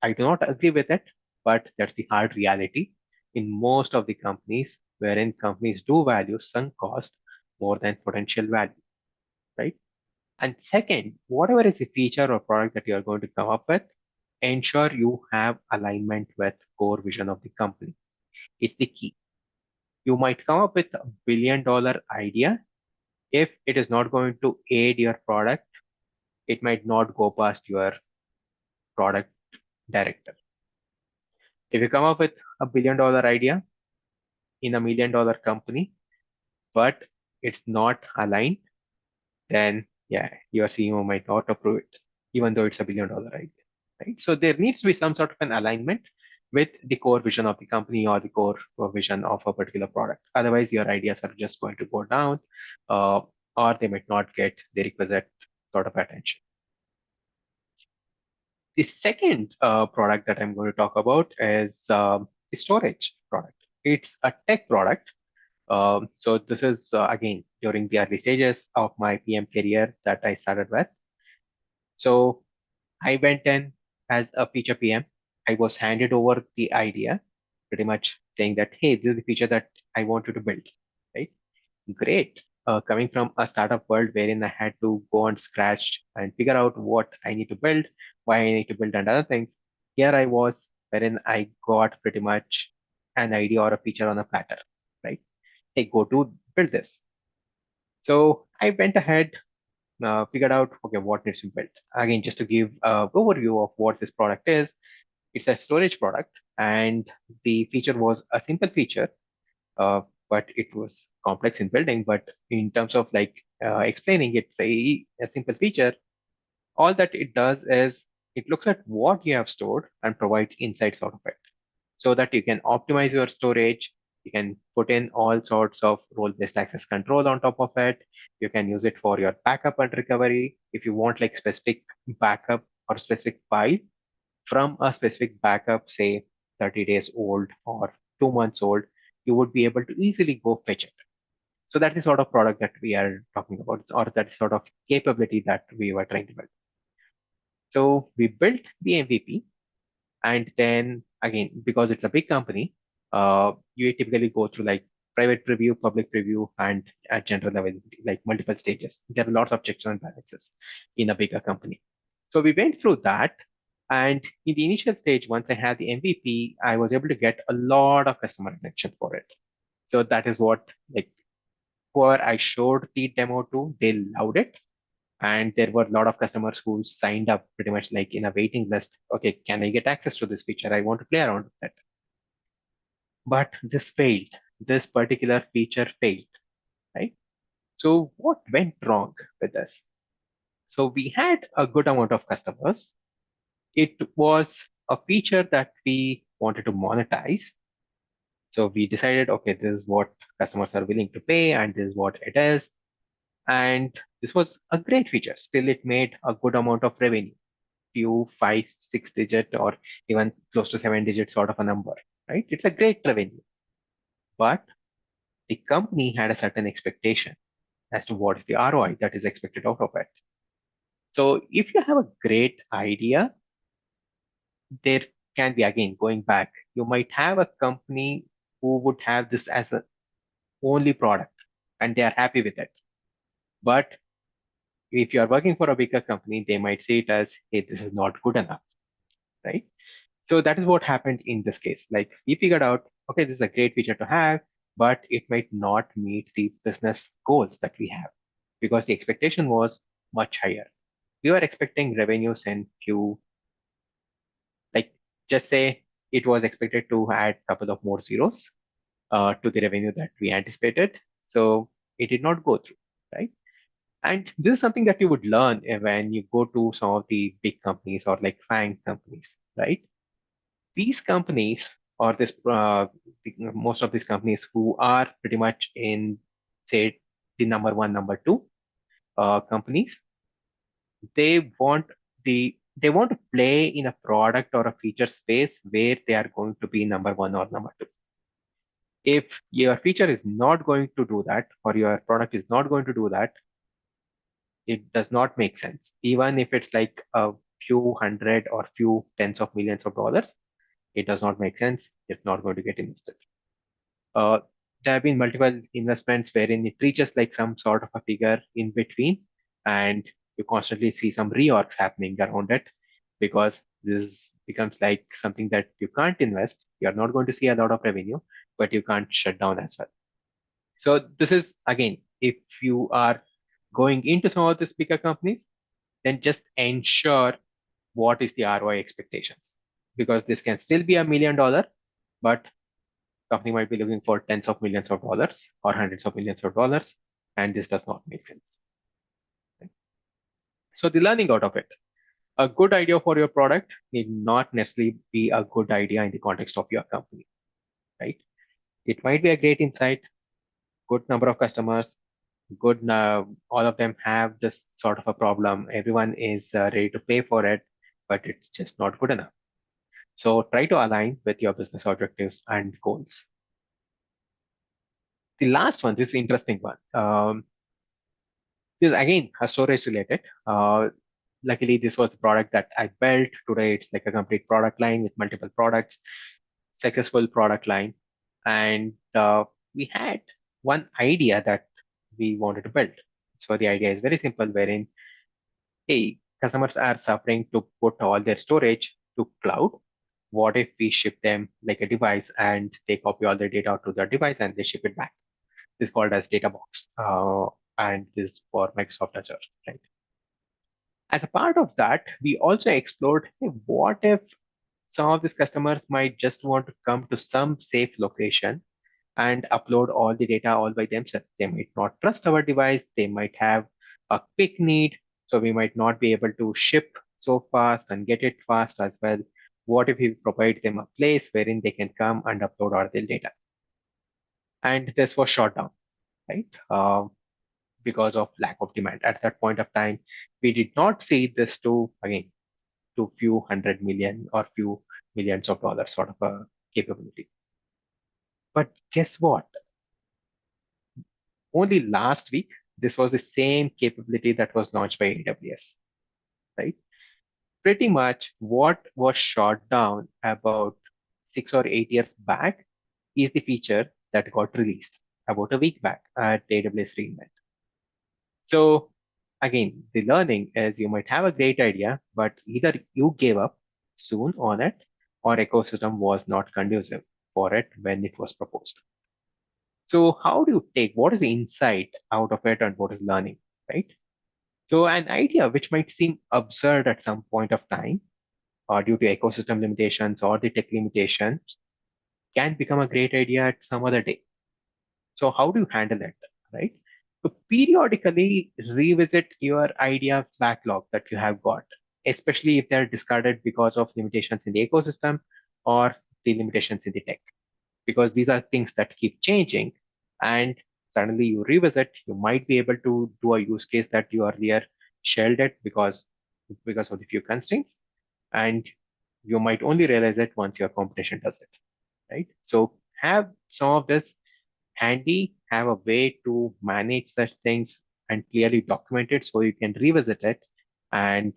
I do not agree with it, but that's the hard reality in most of the companies, wherein companies do value sunk cost more than potential value, right? And second, whatever is the feature or product that you are going to come up with, ensure you have alignment with core vision of the company. It's the key. You might come up with $1 billion idea. If it is not going to aid your product, it might not go past your product director. If you come up with $1 billion idea in $1 million company, but it's not aligned, then yeah, your CEO might not approve it, even though it's $1 billion idea, right? So there needs to be some sort of an alignment with the core vision of the company or the core vision of a particular product. Otherwise, your ideas are just going to go down, uh, or they might not get the requisite sort of attention. The second product that I'm going to talk about is the storage product. It's a tech product. So this is again during the early stages of my PM career that I started with. So I went in as a feature PM. I was handed over the idea, pretty much saying that, hey, this is the feature that I want you to build, right? Great. Coming from a startup world wherein I had to go on scratch and figure out what I need to build, why I need to build, and other things. Here I was, wherein I got pretty much an idea or a feature on a platter, right? Hey, go to build this. So I went ahead, figured out, okay, what needs to be built. Again, just to give an overview of what this product is, it's a storage product, and the feature was a simple feature, uh, but it was complex in building. But in terms of like explaining, it's a simple feature. All that it does is it looks at what you have stored and provides insights out of it so that you can optimize your storage. You can put in all sorts of role-based access control on top of it. You can use it for your backup and recovery. If you want like specific backup or specific file from a specific backup, say 30 days old or 2 months old, you would be able to easily go fetch it. So that's the sort of product that we are talking about, or that sort of capability that we were trying to build. So we built the MVP, and then again, because it's a big company, you typically go through like private preview, public preview, and general availability, like multiple stages. There are lots of checks and balances in a bigger company. So we went through that. And in the initial stage, once I had the MVP, I was able to get a lot of customer attention for it. So that is what like whoever I showed the demo to, they loved it. And there were a lot of customers who signed up pretty much like in a waiting list. Okay, can I get access to this feature? I want to play around with it. But this failed. This particular feature failed, right? So what went wrong with this? So we had a good amount of customers. It was a feature that we wanted to monetize. So we decided, okay, this is what customers are willing to pay, and this is what it is. And this was a great feature. Still, it made a good amount of revenue, few five, 6 digit, or even close to 7 digit sort of a number, right? It's a great revenue. But the company had a certain expectation as to what is the ROI that is expected out of it. So if you have a great idea, there can be, again, going back, you might have a company who would have this as a only product and they are happy with it. But if you are working for a bigger company, they might see it as, hey, this is not good enough, right? So that is what happened in this case. Like we figured out, okay, this is a great feature to have, but it might not meet the business goals that we have because the expectation was much higher. We were expecting revenues in few, like just say it was expected to add a couple of more zeros to the revenue that we anticipated. So it did not go through, right? And this is something that you would learn when you go to some of the big companies or like FANG companies, right? These companies or most of these companies who are pretty much in, say, the number one, number two companies, they want they want to play in a product or a feature space where they are going to be number one or number two. If your feature is not going to do that, or your product is not going to do that, it does not make sense. Even if it's like a few hundred or few tens of millions of dollars, it does not make sense. It's not going to get invested. Uh, there have been multiple investments wherein it reaches like some sort of a figure in between, and you constantly see some reorgs happening around it because this becomes like something that you can't invest. You're not going to see a lot of revenue, but you can't shut down as well. So this is again, if you are going into some of these bigger companies, then just ensure what is the ROI expectations, because this can still be $1 million, but company might be looking for tens of millions of dollars or hundreds of millions of dollars, and this does not make sense. Right? So the learning out of it, a good idea for your product need not necessarily be a good idea in the context of your company, right? It might be a great insight, good number of customers, good, all of them have this sort of a problem. Everyone is ready to pay for it, but it's just not good enough. So try to align with your business objectives and goals. The last one, this interesting one. This is again a storage related. Luckily, this was the product that I built. Today, it's like a complete product line with multiple products, successful product line. And we had one idea that we wanted to build. So the idea is very simple, wherein, hey, customers are suffering to put all their storage to cloud. What if we ship them like a device and they copy all their data to their device and they ship it back? This is called as data box, and this is for Microsoft Azure, right? As a part of that, we also explored, hey, what if some of these customers might just want to come to some safe location and upload all the data all by themselves. They might not trust our device. They might have a quick need. So we might not be able to ship so fast and get it fast as well. What if we provide them a place wherein they can come and upload all their data? And this was shut down, right? Because of lack of demand. At that point of time, we did not see this to, again, to few hundred million or few millions of dollars sort of a capability. But guess what? Only last week, this was the same capability that was launched by AWS, right? Pretty much what was shut down about 6 or 8 years back is the feature that got released about a week back at AWS reInvent. So again, the learning is you might have a great idea, but either you gave up soon on it or ecosystem was not conducive for it when it was proposed. So how do you take what is the insight out of it and what is learning, right? So an idea which might seem absurd at some point of time or due to ecosystem limitations or the tech limitations can become a great idea at some other day. So how do you handle it, right? So periodically revisit your idea backlog that you have got, especially if they're discarded because of limitations in the ecosystem or the limitations in the tech, because these are things that keep changing. And suddenly you revisit, you might be able to do a use case that you earlier shelled it because of the few constraints, and you might only realize it once your competition does it, right? So have some of this handy, have a way to manage such things and clearly document it so you can revisit it and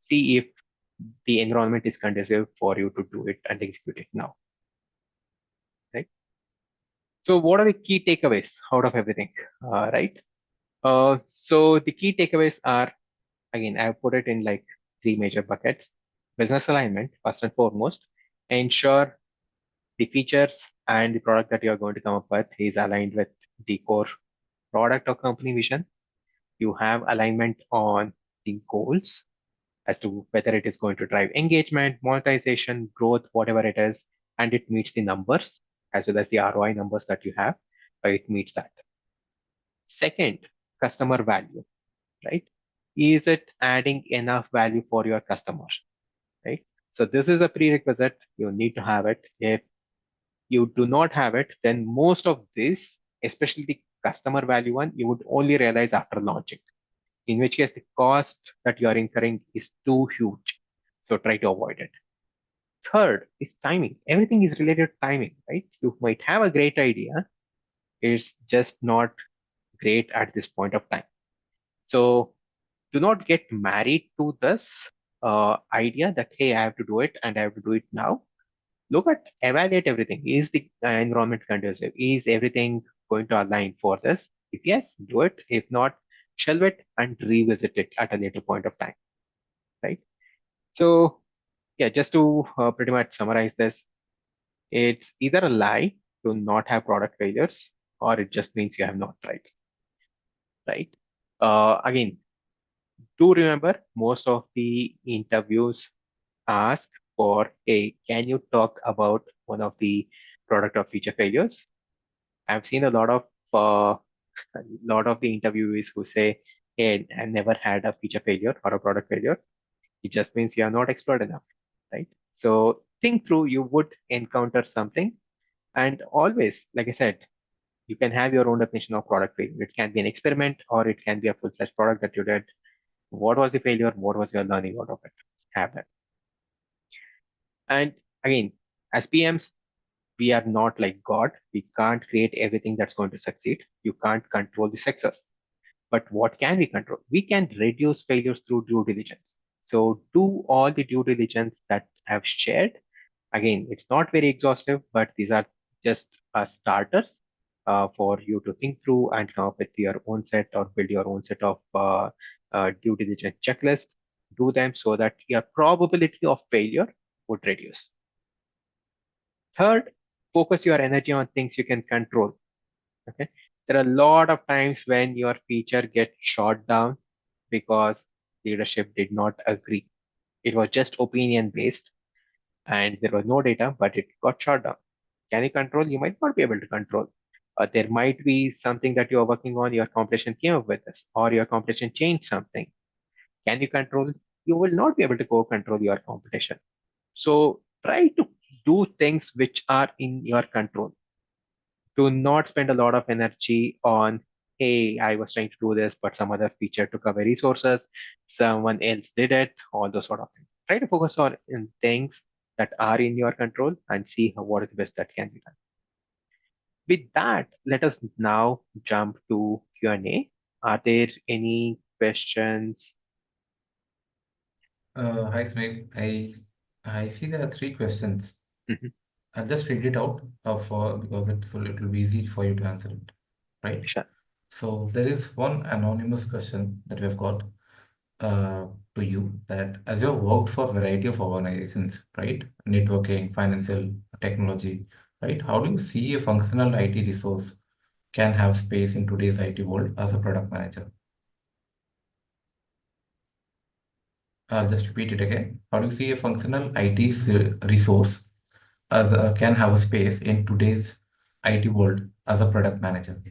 see if the environment is conducive for you to do it and execute it now, right? So what are the key takeaways out of everything, right? So the key takeaways are, again, I've put it in like three major buckets. Business alignment, first and foremost, ensure the features and the product that you're going to come up with is aligned with the core product or company vision. You have alignment on the goals as to whether it is going to drive engagement, monetization, growth, whatever it is, and it meets the numbers as well as the ROI numbers that you have. It meets that. Second, customer value, right? Is it adding enough value for your customers, right? So this is a prerequisite. You need to have it. If you do not have it, then most of this, especially the customer value one, you would only realize after launching, in which case the cost that you are incurring is too huge. So try to avoid it. Third is timing. Everything is related to timing, right? You might have a great idea. It's just not great at this point of time. So do not get married to this idea that, hey, I have to do it and I have to do it now. Look at, evaluate everything. Is the environment conducive? Is everything going to align for this? If yes, do it. If not, shelve it and revisit it at a later point of time, right? So yeah, just to pretty much summarize this, it's either a lie to not have product failures, or it just means you have not tried, right? Again, do remember most of the interviews ask for, hey, can you talk about one of the product or feature failures? I've seen a lot of the interviewees who say, hey, I never had a feature failure or a product failure. It just means you are not expert enough, right? So think through, you would encounter something. And always, like I said, you can have your own definition of product failure. It can be an experiment or it can be a full-fledged product that you did. What was the failure? What was your learning out of it? Have that. And again, as PMs, we are not like God. We can't create everything that's going to succeed. You can't control the success. But what can we control? We can reduce failures through due diligence. So do all the due diligence that I've shared. Again, it's not very exhaustive, but these are just starters for you to think through and come up with your own set or build your own set of due diligence checklist. Do them so that your probability of failure would reduce. Third, focus your energy on things you can control. Okay. There are a lot of times when your feature gets shot down because leadership did not agree. It was just opinion based and there was no data, but it got shot down. Can you control? You might not be able to control. There might be something that you are working on, your competition came up with this, or your competition changed something. Can you control? You will not be able to go control your competition. So try to do things which are in your control. Do not spend a lot of energy on, hey, I was trying to do this, but some other feature took away resources, someone else did it, all those sort of things. Try to focus on in things that are in your control and see what is the best that can be done. With that, let us now jump to Q&A. Are there any questions? Hi, Sunil. I see there are three questions. Mhm. I'll just read it out for because it will be easy for you to answer it, right? Sure. So there is one anonymous question that we have got uh, to you that as you have worked for a variety of organizations, right? Networking, financial, technology, right? How do you see a functional IT resource can have space in today's IT world as a product manager? I'll just repeat it again. How do you see a functional IT resource can have a space in today's IT world as a product manager?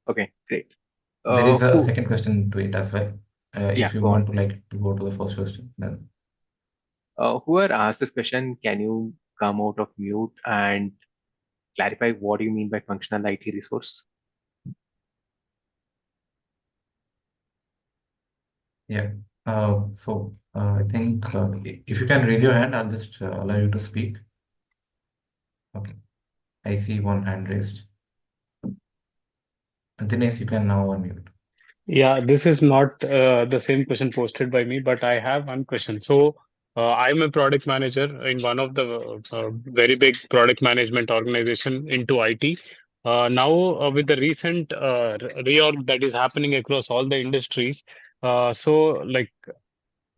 Okay, great. There is a Who? second question to it as well. Yeah, If you go on. want to like to go to the first question, then Whoever asked this question, can you come out of mute and clarify what do you mean by functional IT resource? yeah. I think if you can raise your hand, I'll just allow you to speak. Okay. I see one hand raised. Dinesh, you can now unmute. Yeah, this is not the same question posted by me, but I have one question. So, I'm a product manager in one of the very big product management organization into IT. Now, with the recent reorg that is happening across all the industries, like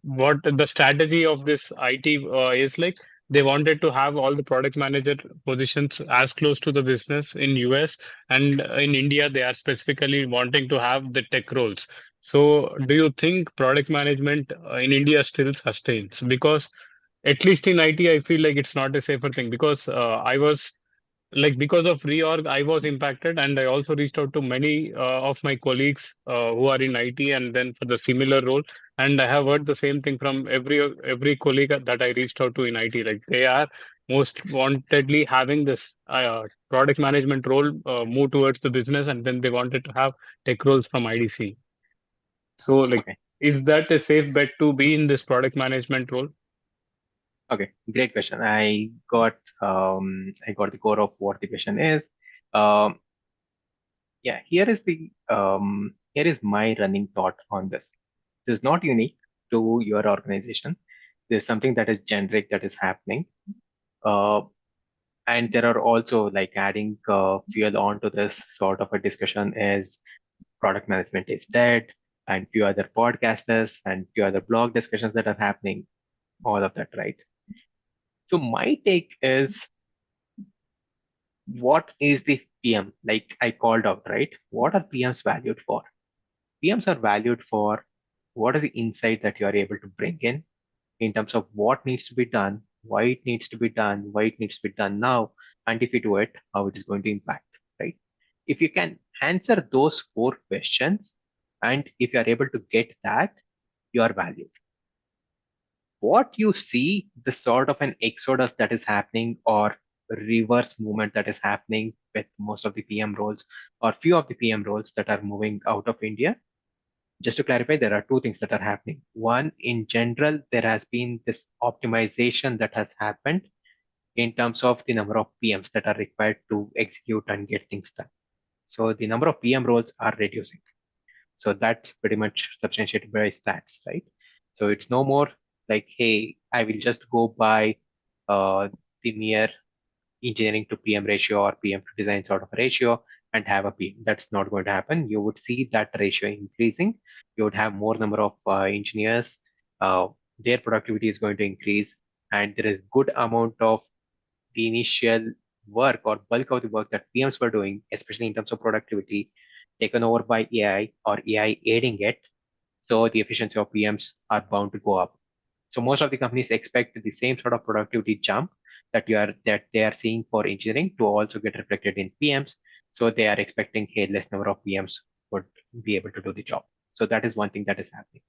what the strategy of this IT is like they wanted to have all the product manager positions as close to the business in US and in India they are specifically wanting to have the tech roles. So do you think product management in India still sustains? Because at least in IT, I feel like it's not a safer thing because I was like because of reorg, I was impacted, and I also reached out to many of my colleagues who are in IT and then for the similar role. And I have heard the same thing from every colleague that I reached out to in IT. Like they are most wantedly having this product management role move towards the business, and then they wanted to have tech roles from IDC. So, like, Okay, is that a safe bet to be in this product management role? okay, great question. I got the core of what the question is. Um, yeah, here is my running thought on this. This is not unique to your organization. There's something that is generic that is happening. Uh, and there are also like adding fuel on to this sort of a discussion is product management is dead and few other podcasters and few other blog discussions that are happening, all of that, right? So my take is what is the PM? Like I called out, right? What are PMs valued for? PMs are valued for what is the insight that you are able to bring in terms of what needs to be done, why it needs to be done, why it needs to be done now, and if you do it, how it is going to impact, right? If you can answer those four questions, and if you are able to get that, you are valued. What you see, the sort of an exodus that is happening or reverse movement that is happening with most of the PM roles or few of the PM roles that are moving out of India. Just to clarify, there are two things that are happening. One, in general, there has been this optimization that has happened in terms of the number of PMs that are required to execute and get things done. So the number of PM roles are reducing. So that's pretty much substantiated by stats, right? So it's no more like, hey, I will just go by uh, the mere engineering to PM ratio or PM to design sort of ratio and have a PM. That's not going to happen. You would see that ratio increasing. You would have more number of engineers. Their productivity is going to increase, and there is good amount of the initial work or bulk of the work that PMs were doing, especially in terms of productivity, taken over by AI or AI aiding it. So the efficiency of PMs are bound to go up. So most of the companies expect the same sort of productivity jump that they are seeing for engineering to also get reflected in PMs. So they are expecting a less number of PMs would be able to do the job. So that is one thing that is happening.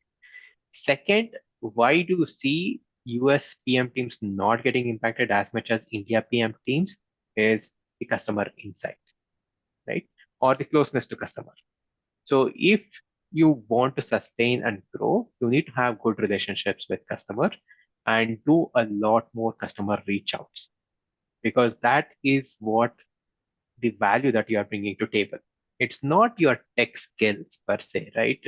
Second, why do you see US PM teams not getting impacted as much as India PM teams is the customer insight, right? Or the closeness to customer. So if you want to sustain and grow, you need to have good relationships with customer and do a lot more customer reach outs because that is what the value that you are bringing to table. It's not your tech skills per se, right?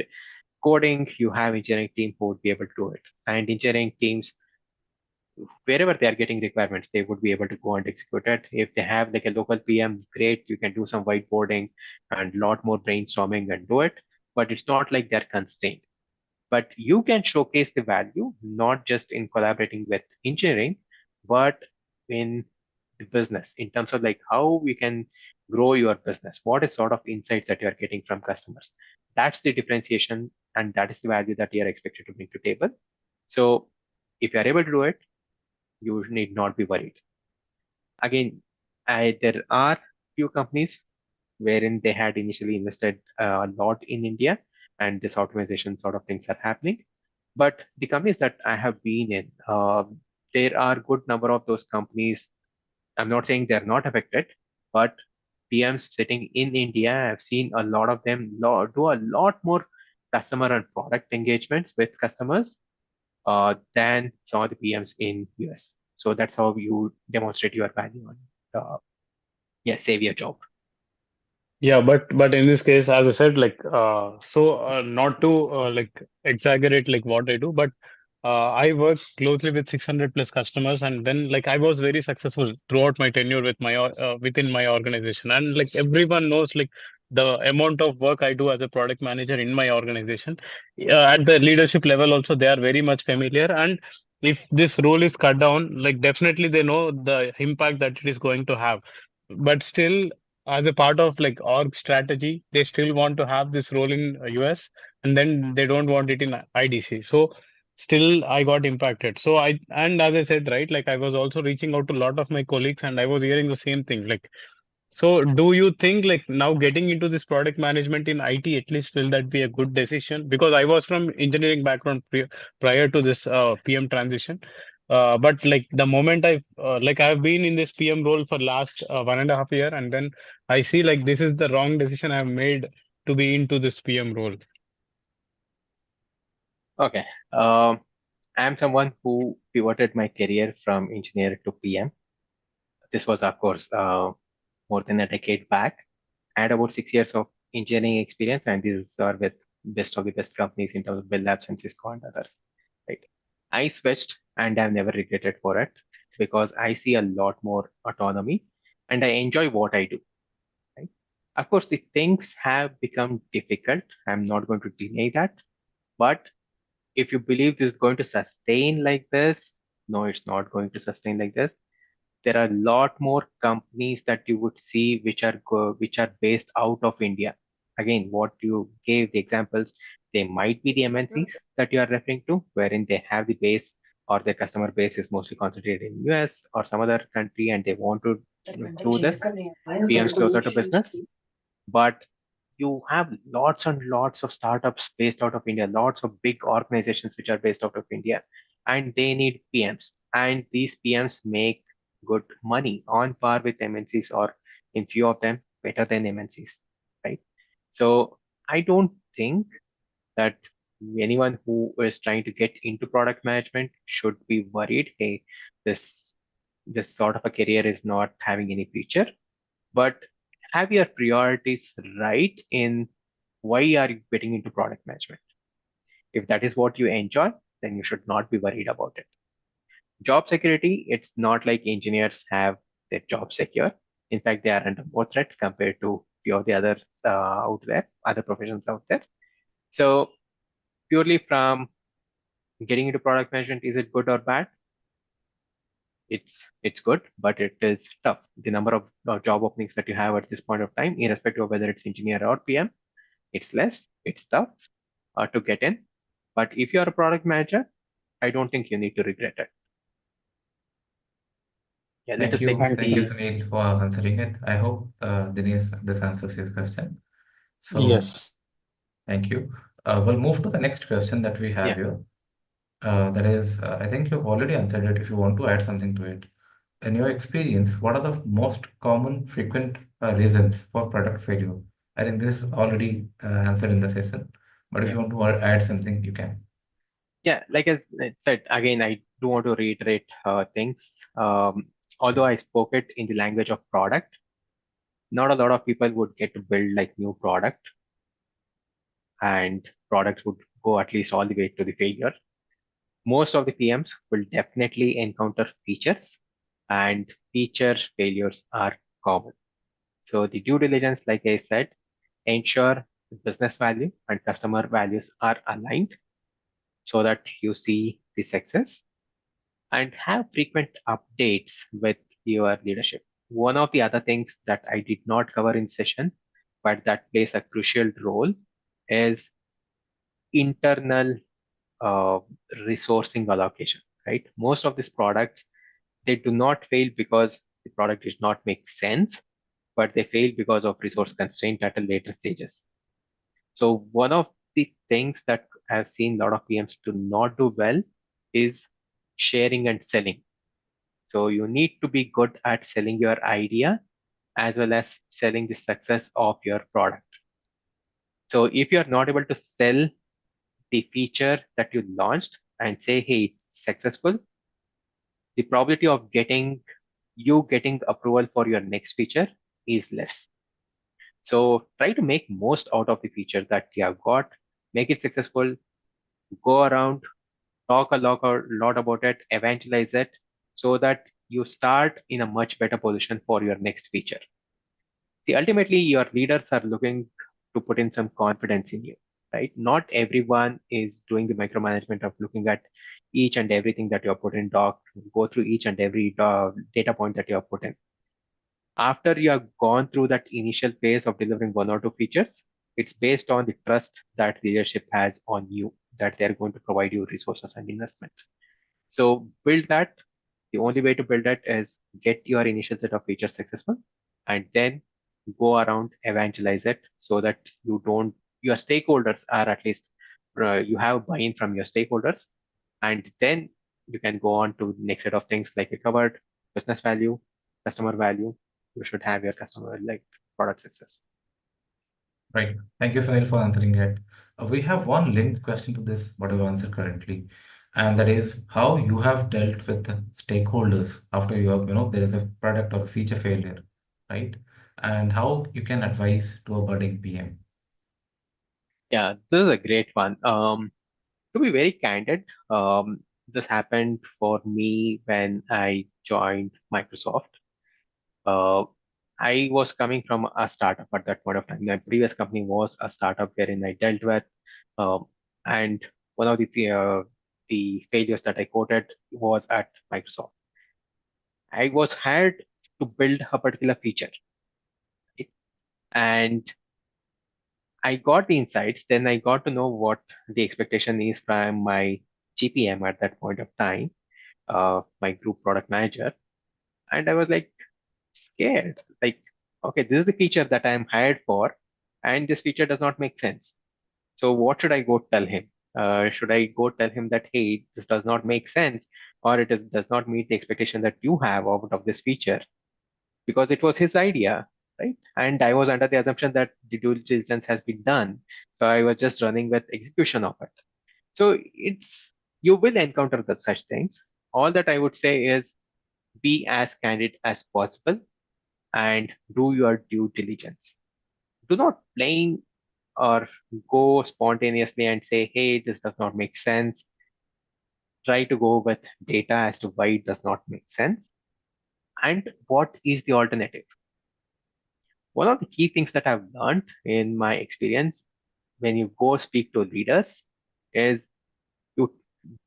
Coding, you have engineering team who would be able to do it. And engineering teams, wherever they are getting requirements, they would be able to go and execute it. If they have like a local PM, great, you can do some whiteboarding and a lot more brainstorming and do it. But it's not like they're constrained. But you can showcase the value not just in collaborating with engineering, but in the business in terms of like how we can grow your business. What is sort of insights that you are getting from customers? That's the differentiation, and that is the value that you are expected to bring to table. So if you are able to do it, you need not be worried. Again, there are few companies. wherein they had initially invested a lot in India, and this optimization sort of things are happening. But the companies that I have been in, there are good number of those companies. I'm not saying they're not affected, but PMs sitting in India, I've seen a lot of them do a lot more customer and product engagements with customers than some of the PMs in US. So that's how you demonstrate your value on, save your job. Yeah, but in this case, as I said, not to like exaggerate like what I do, but I work closely with 600 plus customers, and then like I was very successful throughout my tenure with my within my organization, and like everyone knows like the amount of work I do as a product manager in my organization. At the leadership level, also they are very much familiar, and if this role is cut down, like definitely they know the impact that it is going to have. But still, as a part of like org strategy, they still want to have this role in US, and then they don't want it in IDC. So still I got impacted. So and as I said, right, like I was also reaching out to a lot of my colleagues, and I was hearing the same thing. Like, so do you think like now getting into this product management in IT, at least will that be a good decision? Because I was from engineering background prior to this PM transition. But like the moment I've been in this PM role for last 1.5 year, and then I see like this is the wrong decision I've made to be into this PM role. Okay. I'm someone who pivoted my career from engineer to PM. This was, of course, more than a decade back. I had about 6 years of engineering experience, and these are with best of the best companies in terms of Bell Labs and Cisco and others. Right. I switched, and I've never regretted for it because I see a lot more autonomy, and I enjoy what I do. Right. Of course, the things have become difficult. I'm not going to deny that, but if you believe this is going to sustain like this, no, it's not going to sustain like this. There are a lot more companies that you would see which are based out of India. Again, what you gave the examples, they might be the MNCs that you are referring to, wherein they have the base or their customer base is mostly concentrated in US or some other country, and they want to do this PMs closer to business. But you have lots and lots of startups based out of India, lots of big organizations which are based out of India, and they need PMs. And these PMs make good money on par with MNCs, or in few of them better than MNCs, right? So I don't think that anyone who is trying to get into product management should be worried. Hey, this this sort of a career is not having any future, but have your priorities right in why are you getting into product management. If that is what you enjoy, then you should not be worried about it. Job security, it's not like engineers have their job secure. In fact, they are under more threat compared to few of the others out there, other professions out there. So purely from getting into product management, is it good or bad? It's good, but it is tough. The number of job openings that you have at this point of time, irrespective of whether it's engineer or PM, it's less, it's tough to get in. But if you're a product manager, I don't think you need to regret it. Yeah, let Thank us take you. Thanks. Thank you, the Sunil, for answering it. I hope, Dinesh, this answers your question. So, Yes. thank you. We'll move to the next question that we have yeah. here. That is, I think you've already answered it if you want to add something to it. In your experience, what are the most common, frequent reasons for product failure? I think this is already answered in the session, but if Yeah. you want to add something, you can. Yeah, like as I said, again, I do want to reiterate things. Although I spoke it in the language of product, not a lot of people would get to build like new product, and products would go at least all the way to the failure. Most of the PMs will definitely encounter features, and feature failures are common. So the due diligence, like I said, ensure the business value and customer values are aligned so that you see the success, and have frequent updates with your leadership. One of the other things that I did not cover in session, but that plays a crucial role is internal uh, resourcing allocation, right? Most of these products, they do not fail because the product does not make sense. but they fail because of resource constraint at a later stages. So one of the things that I've seen a lot of PMs do not do well is sharing and selling. So you need to be good at selling your idea as well as selling the success of your product. So if you're not able to sell the feature that you launched and say, hey, it's successful, the probability of getting approval for your next feature is less. So try to make most out of the feature that you have got, make it successful, go around, talk a lot about it, evangelize it, so that you start in a much better position for your next feature. See, ultimately, your leaders are looking to put in some confidence in you, right? Not everyone is doing the micromanagement of looking at each and everything that you have put in doc, go through each and every data point that you have put in. After you have gone through that initial phase of delivering one or two features, it's based on the trust that leadership has on you, that they're going to provide you resources and investment. So build that. The only way to build it is get your initial set of features successful and then go around, evangelize it so that your stakeholders are at least, you have buy-in from your stakeholders. And then you can go on to the next set of things like you covered, business value, customer value. You should have your customer like product success. Right. Thank you, Sunil, for answering it. We have one linked question to this, what you answered currently, and that is how you have dealt with the stakeholders after there is a product or a feature failure, right? And how you can advise to a budding PM. Yeah, this is a great one. To be very candid, this happened for me when I joined Microsoft. Uh, I was coming from a startup at that point of time. My previous company was a startup wherein I dealt with, um, and one of the failures that I quoted was at Microsoft. I was hired to build a particular feature, right? And I got the insights. Then I got to know what the expectation is from my GPM at that point of time, my group product manager, and I was like scared. Like, okay, this is the feature that I'm hired for, and this feature does not make sense. So what should I go tell him? Should I go tell him that, hey, this does not make sense, or does not meet the expectation that you have out of this feature? Because it was his idea, right? And I was under the assumption that the due diligence has been done. So I was just running with execution of it. So you will encounter such things. All that I would say is be as candid as possible and do your due diligence. Do not plain or go spontaneously and say, hey, this does not make sense. Try to go with data as to why it does not make sense and what is the alternative. One of the key things that I've learned in my experience when you go speak to leaders is you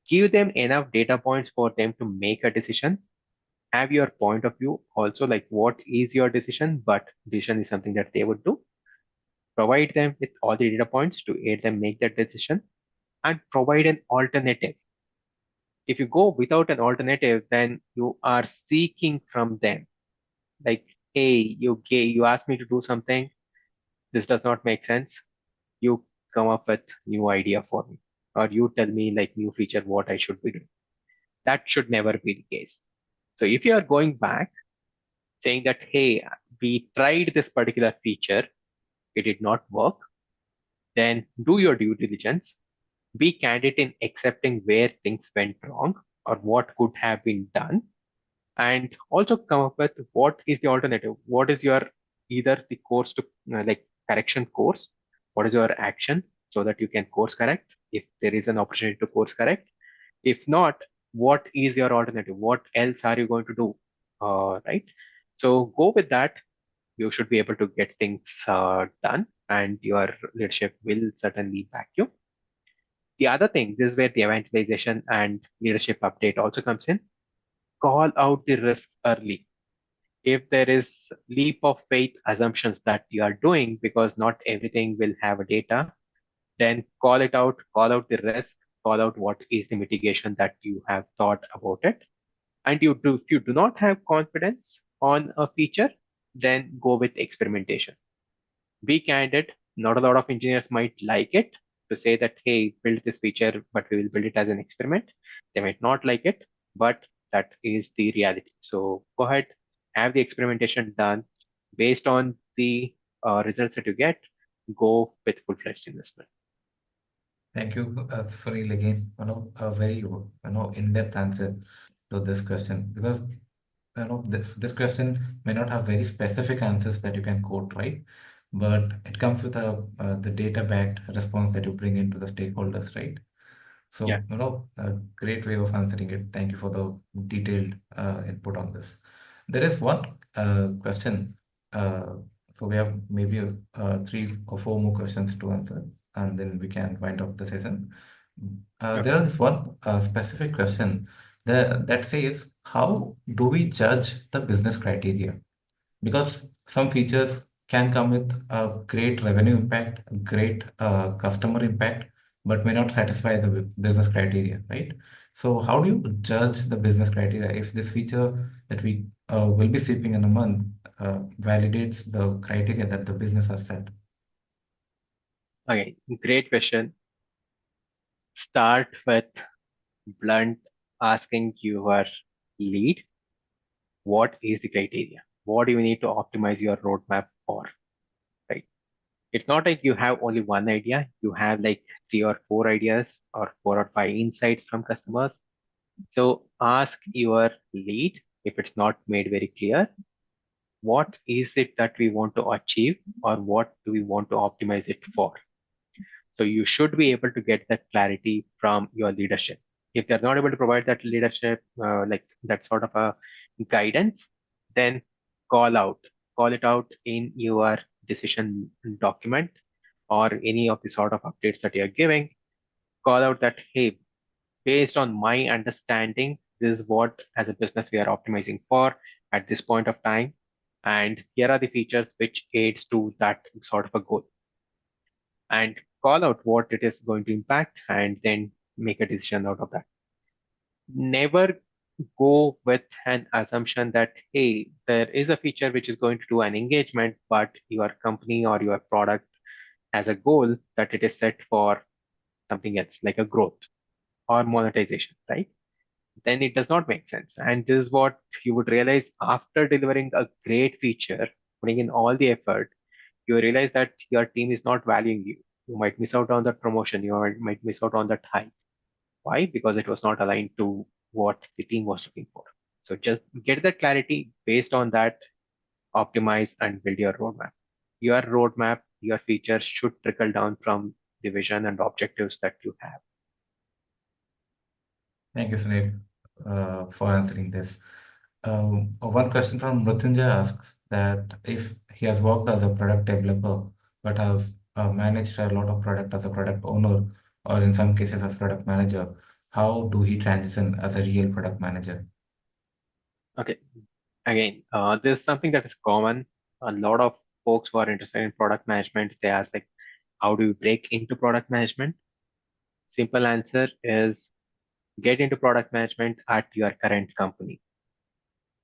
give them enough data points for them to make a decision. Have your point of view also, like what is your decision, but decision is something that they would do. Provide them with all the data points to aid them make that decision and provide an alternative. If you go without an alternative, then you are seeking from them. Like, hey, you asked me to do something. This does not make sense. You come up with new idea for me, or you tell me like new feature what I should be doing. That should never be the case. So if you are going back saying that, hey, we tried this particular feature, it did not work, then do your due diligence. Be candid in accepting where things went wrong or what could have been done, and also come up with what is the alternative. What is your either the course to like correction course? What is your action so that you can course correct if there is an opportunity to course correct? If not, what is your alternative? What else are you going to do? Right. So go with that. You should be able to get things done, and your leadership will certainly back you. The other thing, this is where the evangelization and leadership update also comes in. Call out the risks early. If there is leap of faith assumptions that you are doing because not everything will have a data, then call it out, call out the risk, call out what is the mitigation that you have thought about it. And if you do not have confidence on a feature, then go with experimentation. Be candid. Not a lot of engineers might like it to say that, hey, build this feature, but we will build it as an experiment. They might not like it, but that is the reality. So go ahead, have the experimentation done. Based on the results that you get, go with full-fledged investment. Thank you, Sunil, again, a very, in-depth answer to this question, because this question may not have very specific answers that you can quote, right? But it comes with the data-backed response that you bring into the stakeholders, right? Yeah. So, a great way of answering it. Thank you for the detailed input on this. There is one question. So we have maybe 3 or 4 more questions to answer, and then we can wind up the session. Okay. There is one specific question that says, how do we judge the business criteria? Because some features can come with a great revenue impact, great customer impact, but may not satisfy the business criteria, right? So how do you judge the business criteria if this feature that we will be shipping in a month validates the criteria that the business has set? Okay. Great question. Start with blunt asking your lead, what is the criteria? What do you need to optimize your roadmap for? Right? It's not like you have only one idea, you have like 3 or 4 ideas or 4 or 5 insights from customers. So ask your lead if it's not made very clear, what is it that we want to achieve or what do we want to optimize it for? So you should be able to get that clarity from your leadership. If they're not able to provide that leadership, like that sort of a guidance, then call out, call it out in your decision document or any of the sort of updates that you're giving. Call out that, hey, based on my understanding, this is what as a business we are optimizing for at this point of time. And here are the features which aids to that sort of a goal, and call out what it is going to impact and then make a decision out of that. Never go with an assumption that, hey, there is a feature which is going to do an engagement, but your company or your product has a goal that it is set for something else, like a growth or monetization, right? Then it does not make sense. And this is what you would realize after delivering a great feature, putting in all the effort, you realize that your team is not valuing you. You might miss out on that promotion. You might miss out on that hike. Why? Because it was not aligned to what the team was looking for. So just get that clarity. Based on that, optimize and build your roadmap. Your roadmap, your features should trickle down from the vision and objectives that you have. Thank you, Sunil, for answering this. One question from Mrutyunjay asks that if he has worked as a product developer but have managed a lot of product as a product owner, or in some cases as product manager, how do he transition as a real product manager? Okay. Again, this is something that is common. A lot of folks who are interested in product management, they ask like, how do you break into product management? Simple answer is get into product management at your current company,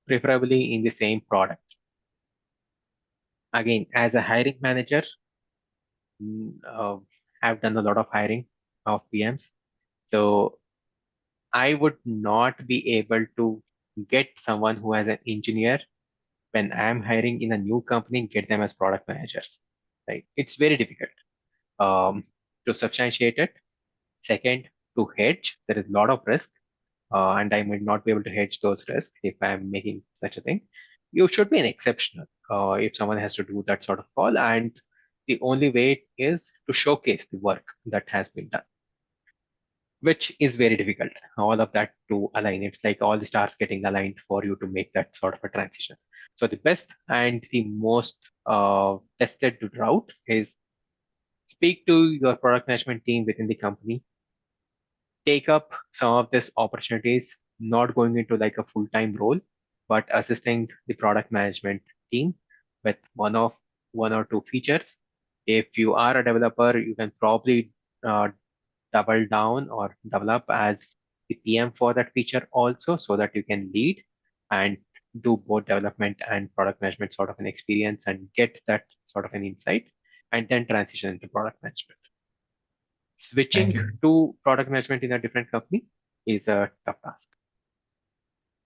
preferably in the same product. Again, as a hiring manager, I've done a lot of hiring of PMs. So I would not be able to get someone who has an engineer when I'm hiring in a new company, get them as product managers, right? It's very difficult to substantiate it. Second, to hedge, there is a lot of risk, and I might not be able to hedge those risks if I'm making such a thing. You should be an exceptional if someone has to do that sort of call, and the only way is to showcase the work that has been done, which is very difficult. All of that to align. It's like all the stars getting aligned for you to make that sort of a transition. So the best and the most tested route is speak to your product management team within the company, take up some of these opportunities, not going into like a full-time role, but assisting the product management team with one or two features. If you are a developer, you can probably uh, double down or develop as the PM for that feature also, so that you can lead and do both development and product management sort of an experience and get that sort of an insight, and then transition into product management. Thank Switching you. to product management in a different company is a tough task.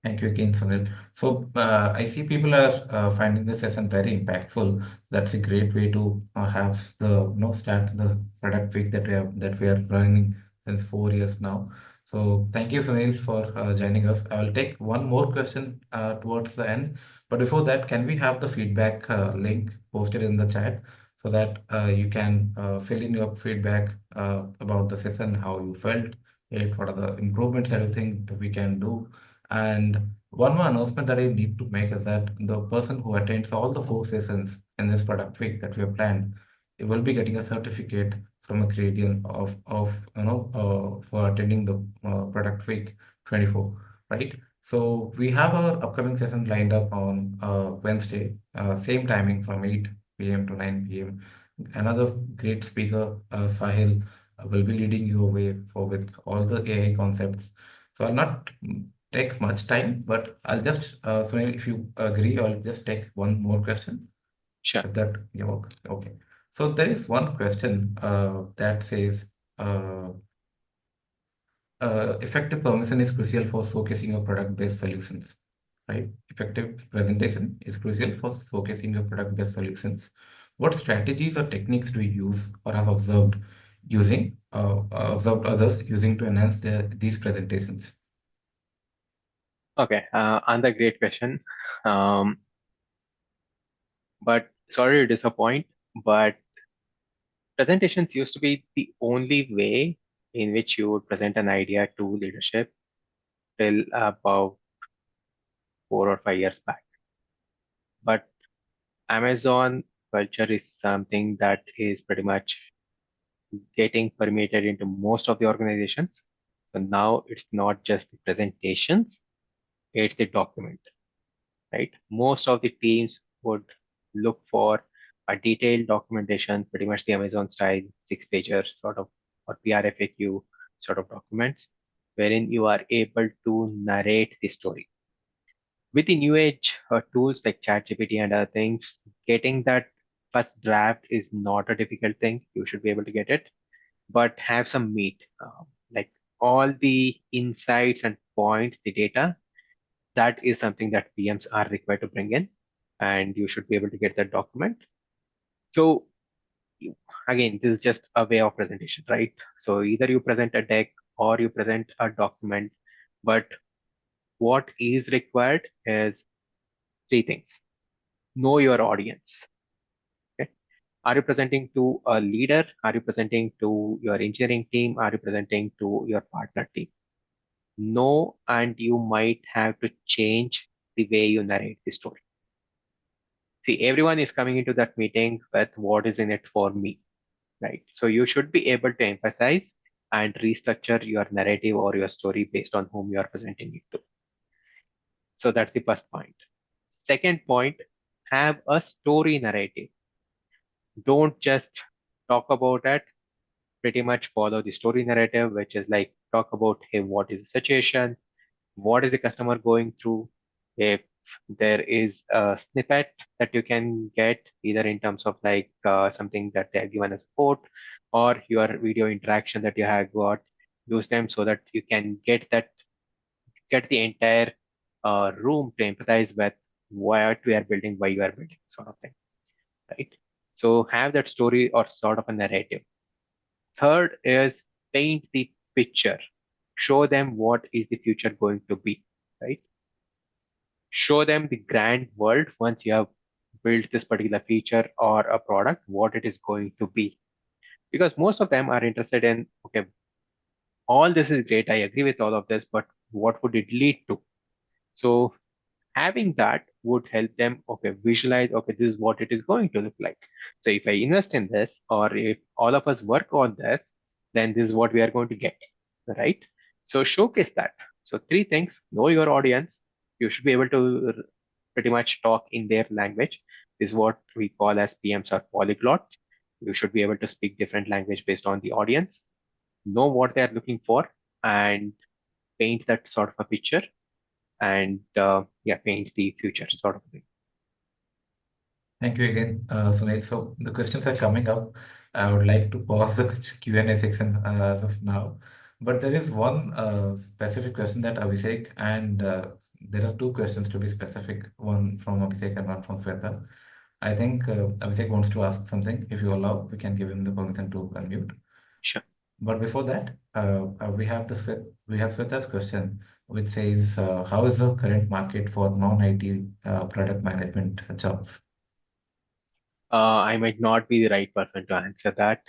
Thank you again, Sunil. So I see people are finding this session very impactful. That's a great way to have the start the product week that we are running since 4 years now. So thank you, Sunil, for joining us. I will take one more question towards the end, but before that, can we have the feedback link posted in the chat so that you can fill in your feedback about the session, how you felt it, what are the improvements that you think that we can do. And one more announcement that I need to make is that the person who attends all the 4 sessions in this product week that we have planned, it will be getting a certificate from Accredian of for attending the product week 24, right? So we have our upcoming session lined up on Wednesday, same timing from 8 p.m. to 9 p.m. Another great speaker, Sahil, will be leading you away for with all the AI concepts. So I'll not take much time, but I'll just, Sunil, if you agree, I'll just take one more question. Sure. If that, yeah, okay. So there is one question that says, uh, effective permission is crucial for showcasing your product-based solutions, right? Effective presentation is crucial for showcasing your product-based solutions. What strategies or techniques do you use or have observed others using to enhance these presentations? Okay, another great question. But sorry to disappoint, but presentations used to be the only way in which you would present an idea to leadership till about 4 or 5 years back. But Amazon culture is something that is pretty much getting permeated into most of the organizations. So now it's not just the presentations, it's the document, right? Most of the teams would look for a detailed documentation, pretty much the Amazon style 6-pager sort of, or PRFAQ sort of documents, wherein you are able to narrate the story. With the new age tools like ChatGPT and other things, getting that first draft is not a difficult thing. You should be able to get it, but have some meat, like all the insights and points, the data. That is something that PMs are required to bring in, and you should be able to get that document. So again, this is just a way of presentation, right? So either you present a deck or you present a document, but what is required is 3 things. Know your audience. Okay? Are you presenting to a leader? Are you presenting to your engineering team? Are you presenting to your partner team? Know, and you might have to change the way you narrate the story. See, everyone is coming into that meeting with what is in it for me, right? So you should be able to emphasize and restructure your narrative or your story based on whom you are presenting it to. So that's the first point. Second point, have a story narrative. Don't just talk about it, pretty much follow the story narrative, which is like talk about, hey, what is the situation? What is the customer going through? If there is a snippet that you can get, either in terms of like something that they are given as a quote or your video interaction that you have got, use them so that you can get the entire room to empathize with what we are building, why you are building, sort of thing, right? So have that story or sort of a narrative. Third is paint the picture. Show them what is the future going to be, right? Show them the grand world once you have built this particular feature or a product, what it is going to be. Because most of them are interested in, okay, all this is great. I agree with all of this, but what would it lead to? So having that would help them, okay, visualize, okay, this is what it is going to look like. So if I invest in this, or if all of us work on this, then this is what we are going to get, right? So showcase that. So 3 things: know your audience. You should be able to pretty much talk in their language. This is what we call as PMs or polyglots. You should be able to speak different language based on the audience, know what they are looking for, and paint that sort of a picture. and paint the future sort of thing. Thank you again, Sunil. So the questions are coming up. I would like to pause the Q&A section as of now. But there is one specific question that Abhishek, and there are two questions to be specific, one from Abhishek and one from Sweta. I think Abhishek wants to ask something. If you allow, we can give him the permission to unmute. Sure. But before that, we have Sweta's question, which says, how is the current market for non-IT product management jobs? I might not be the right person to answer that.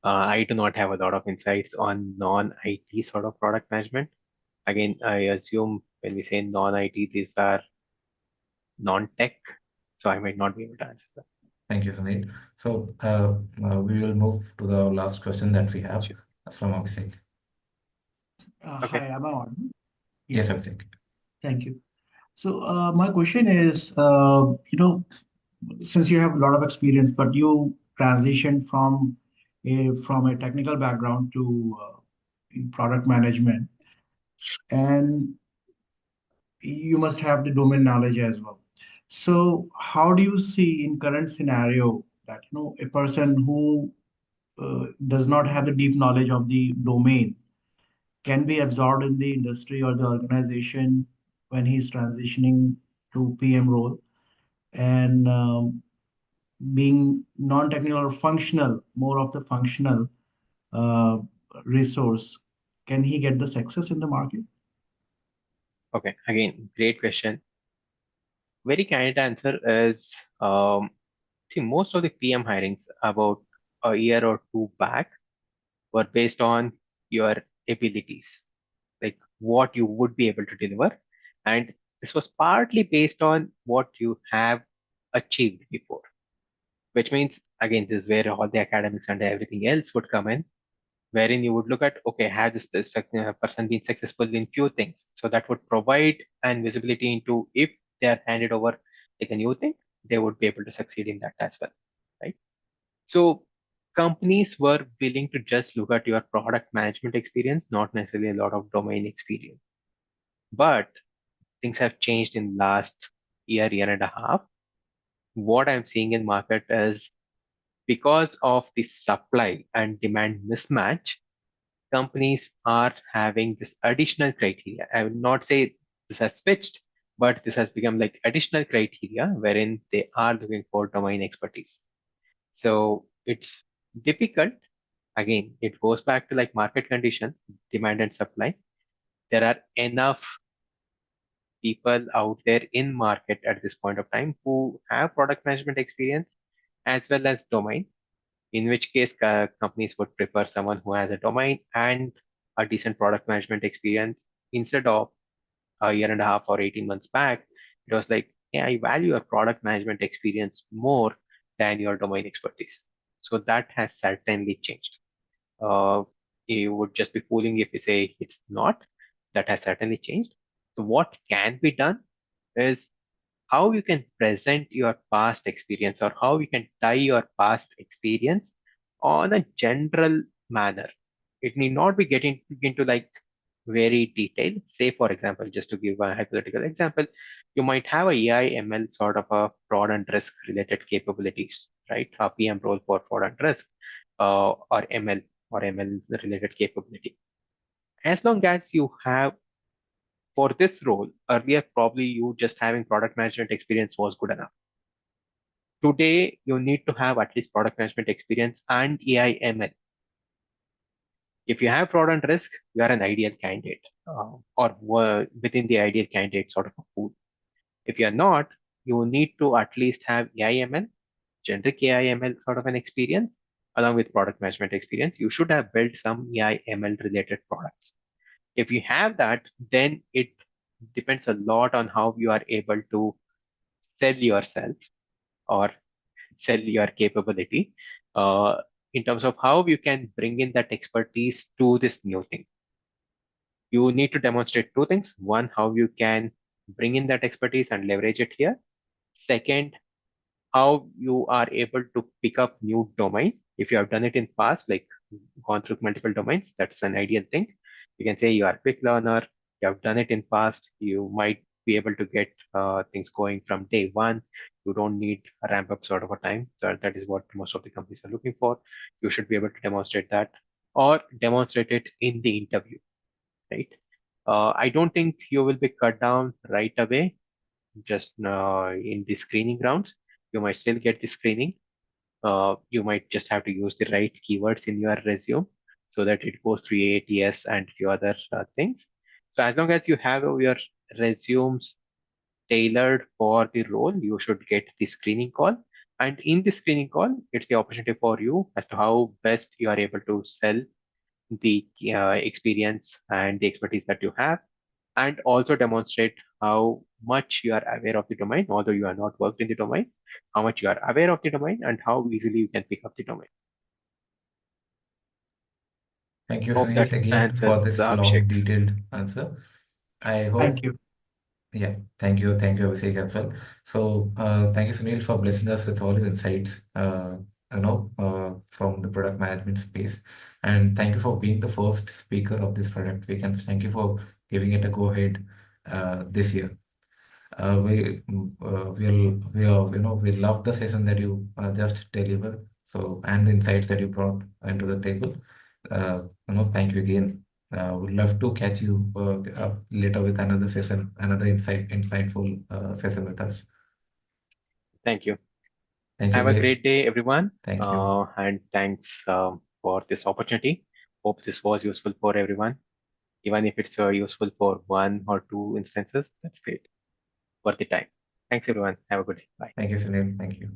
I do not have a lot of insights on non-IT sort of product management. Again, I assume when we say non-IT, these are non-tech, so I might not be able to answer that. Thank you, Sunil. So we will move to the last question that we have Sure. from Abhishek. Okay. Hi, am I on? Yes, Abhishek. Thank you. So my question is, since you have a lot of experience, but you transitioned from a technical background to product management, and you must have the domain knowledge as well. So how do you see in current scenario that a person who does not have the deep knowledge of the domain can be absorbed in the industry or the organization when he's transitioning to PM role, and being non-technical or functional, more of the functional uh, resource, can he get the success in the market? Okay. Again, great question. Very candid answer is see, most of the PM hirings about a year or two back were based on your abilities, like what you would be able to deliver. And this was partly based on what you have achieved before, which means, again, this is where all the academics and everything else would come in, wherein you would look at, okay, have this person been successful in few things? So that would provide an visibility into if they are handed over like a new thing, they would be able to succeed in that as well, right? So companies were willing to just look at your product management experience, not necessarily a lot of domain experience. But things have changed in last year and a half. What I'm seeing in market is because of the supply and demand mismatch, companies are having this additional criteria. I would not say this has switched, but this has become like additional criteria wherein they are looking for domain expertise. So it's difficult. Again, it goes back to like market conditions, demand and supply. There are enough people out there in market at this point of time who have product management experience as well as domain, in which case companies would prefer someone who has a domain and a decent product management experience instead of a year and a half or 18 months back. It was like, yeah, I value your product management experience more than your domain expertise. So that has certainly changed. Uh, you would just be fooling if you say it's not. That has certainly changed. So what can be done is how you can present your past experience or how you can tie your past experience on a general manner. It need not be getting into like very detailed. Say, for example, just to give a hypothetical example, you might have a AI ML sort of a fraud and risk related capabilities, right? A PM role for fraud and risk, or ML related capability. As long as you have for this role, earlier probably you just having product management experience was good enough. Today, you need to have at least product management experience and AI ML. If you have fraud and risk, you are an ideal candidate, or within the ideal candidate sort of a pool. If you are not, you need to at least have AI ML, generic AI ML sort of an experience, along with product management experience. You should have built some AI ML related products. If you have that, then it depends a lot on how you are able to sell yourself or sell your capability in terms of how you can bring in that expertise to this new thing. You need to demonstrate two things. One, how you can bring in that expertise and leverage it here. Second, how you are able to pick up new domain. If you have done it in past, like gone through multiple domains, that's an ideal thing. You can say you are a quick learner, you have done it in past, you might be able to get things going from day one. You don't need a ramp up sort of a time. That is what most of the companies are looking for. You should be able to demonstrate that or demonstrate it in the interview, right? I don't think you will be cut down right away, just in the screening rounds. You might still get the screening. You might just have to use the right keywords in your resume so that it goes through AATS and few other things. So as long as you have your resumes tailored for the role, you should get the screening call. And in the screening call, it's the opportunity for you as to how best you are able to sell the experience and the expertise that you have, and also demonstrate how much you are aware of the domain, although you are not worked in the domain, how much you are aware of the domain and how easily you can pick up the domain. Thank you, Hope Sunil, that again for answers, this Abhishek. long, detailed answer. I Thank hope, you. yeah, thank you, Abhishek, as well. So, thank you, Sunil, for blessing us with all your insights, from the product management space. And thank you for being the first speaker of this product week. And thank you for giving it a go ahead this year. We love the session that you just deliver. So, and the insights that you brought into the table. Thank you again. Would love to catch you later with another session, another insightful session with us. Thank you. Thank you, Have a guys. great day, everyone. Thank you. And thanks for this opportunity. Hope this was useful for everyone. Even if it's useful for 1 or 2 instances, that's great. Worth the time. Thanks, everyone. Have a good day. Bye. Thank you, Sunil. Thank you.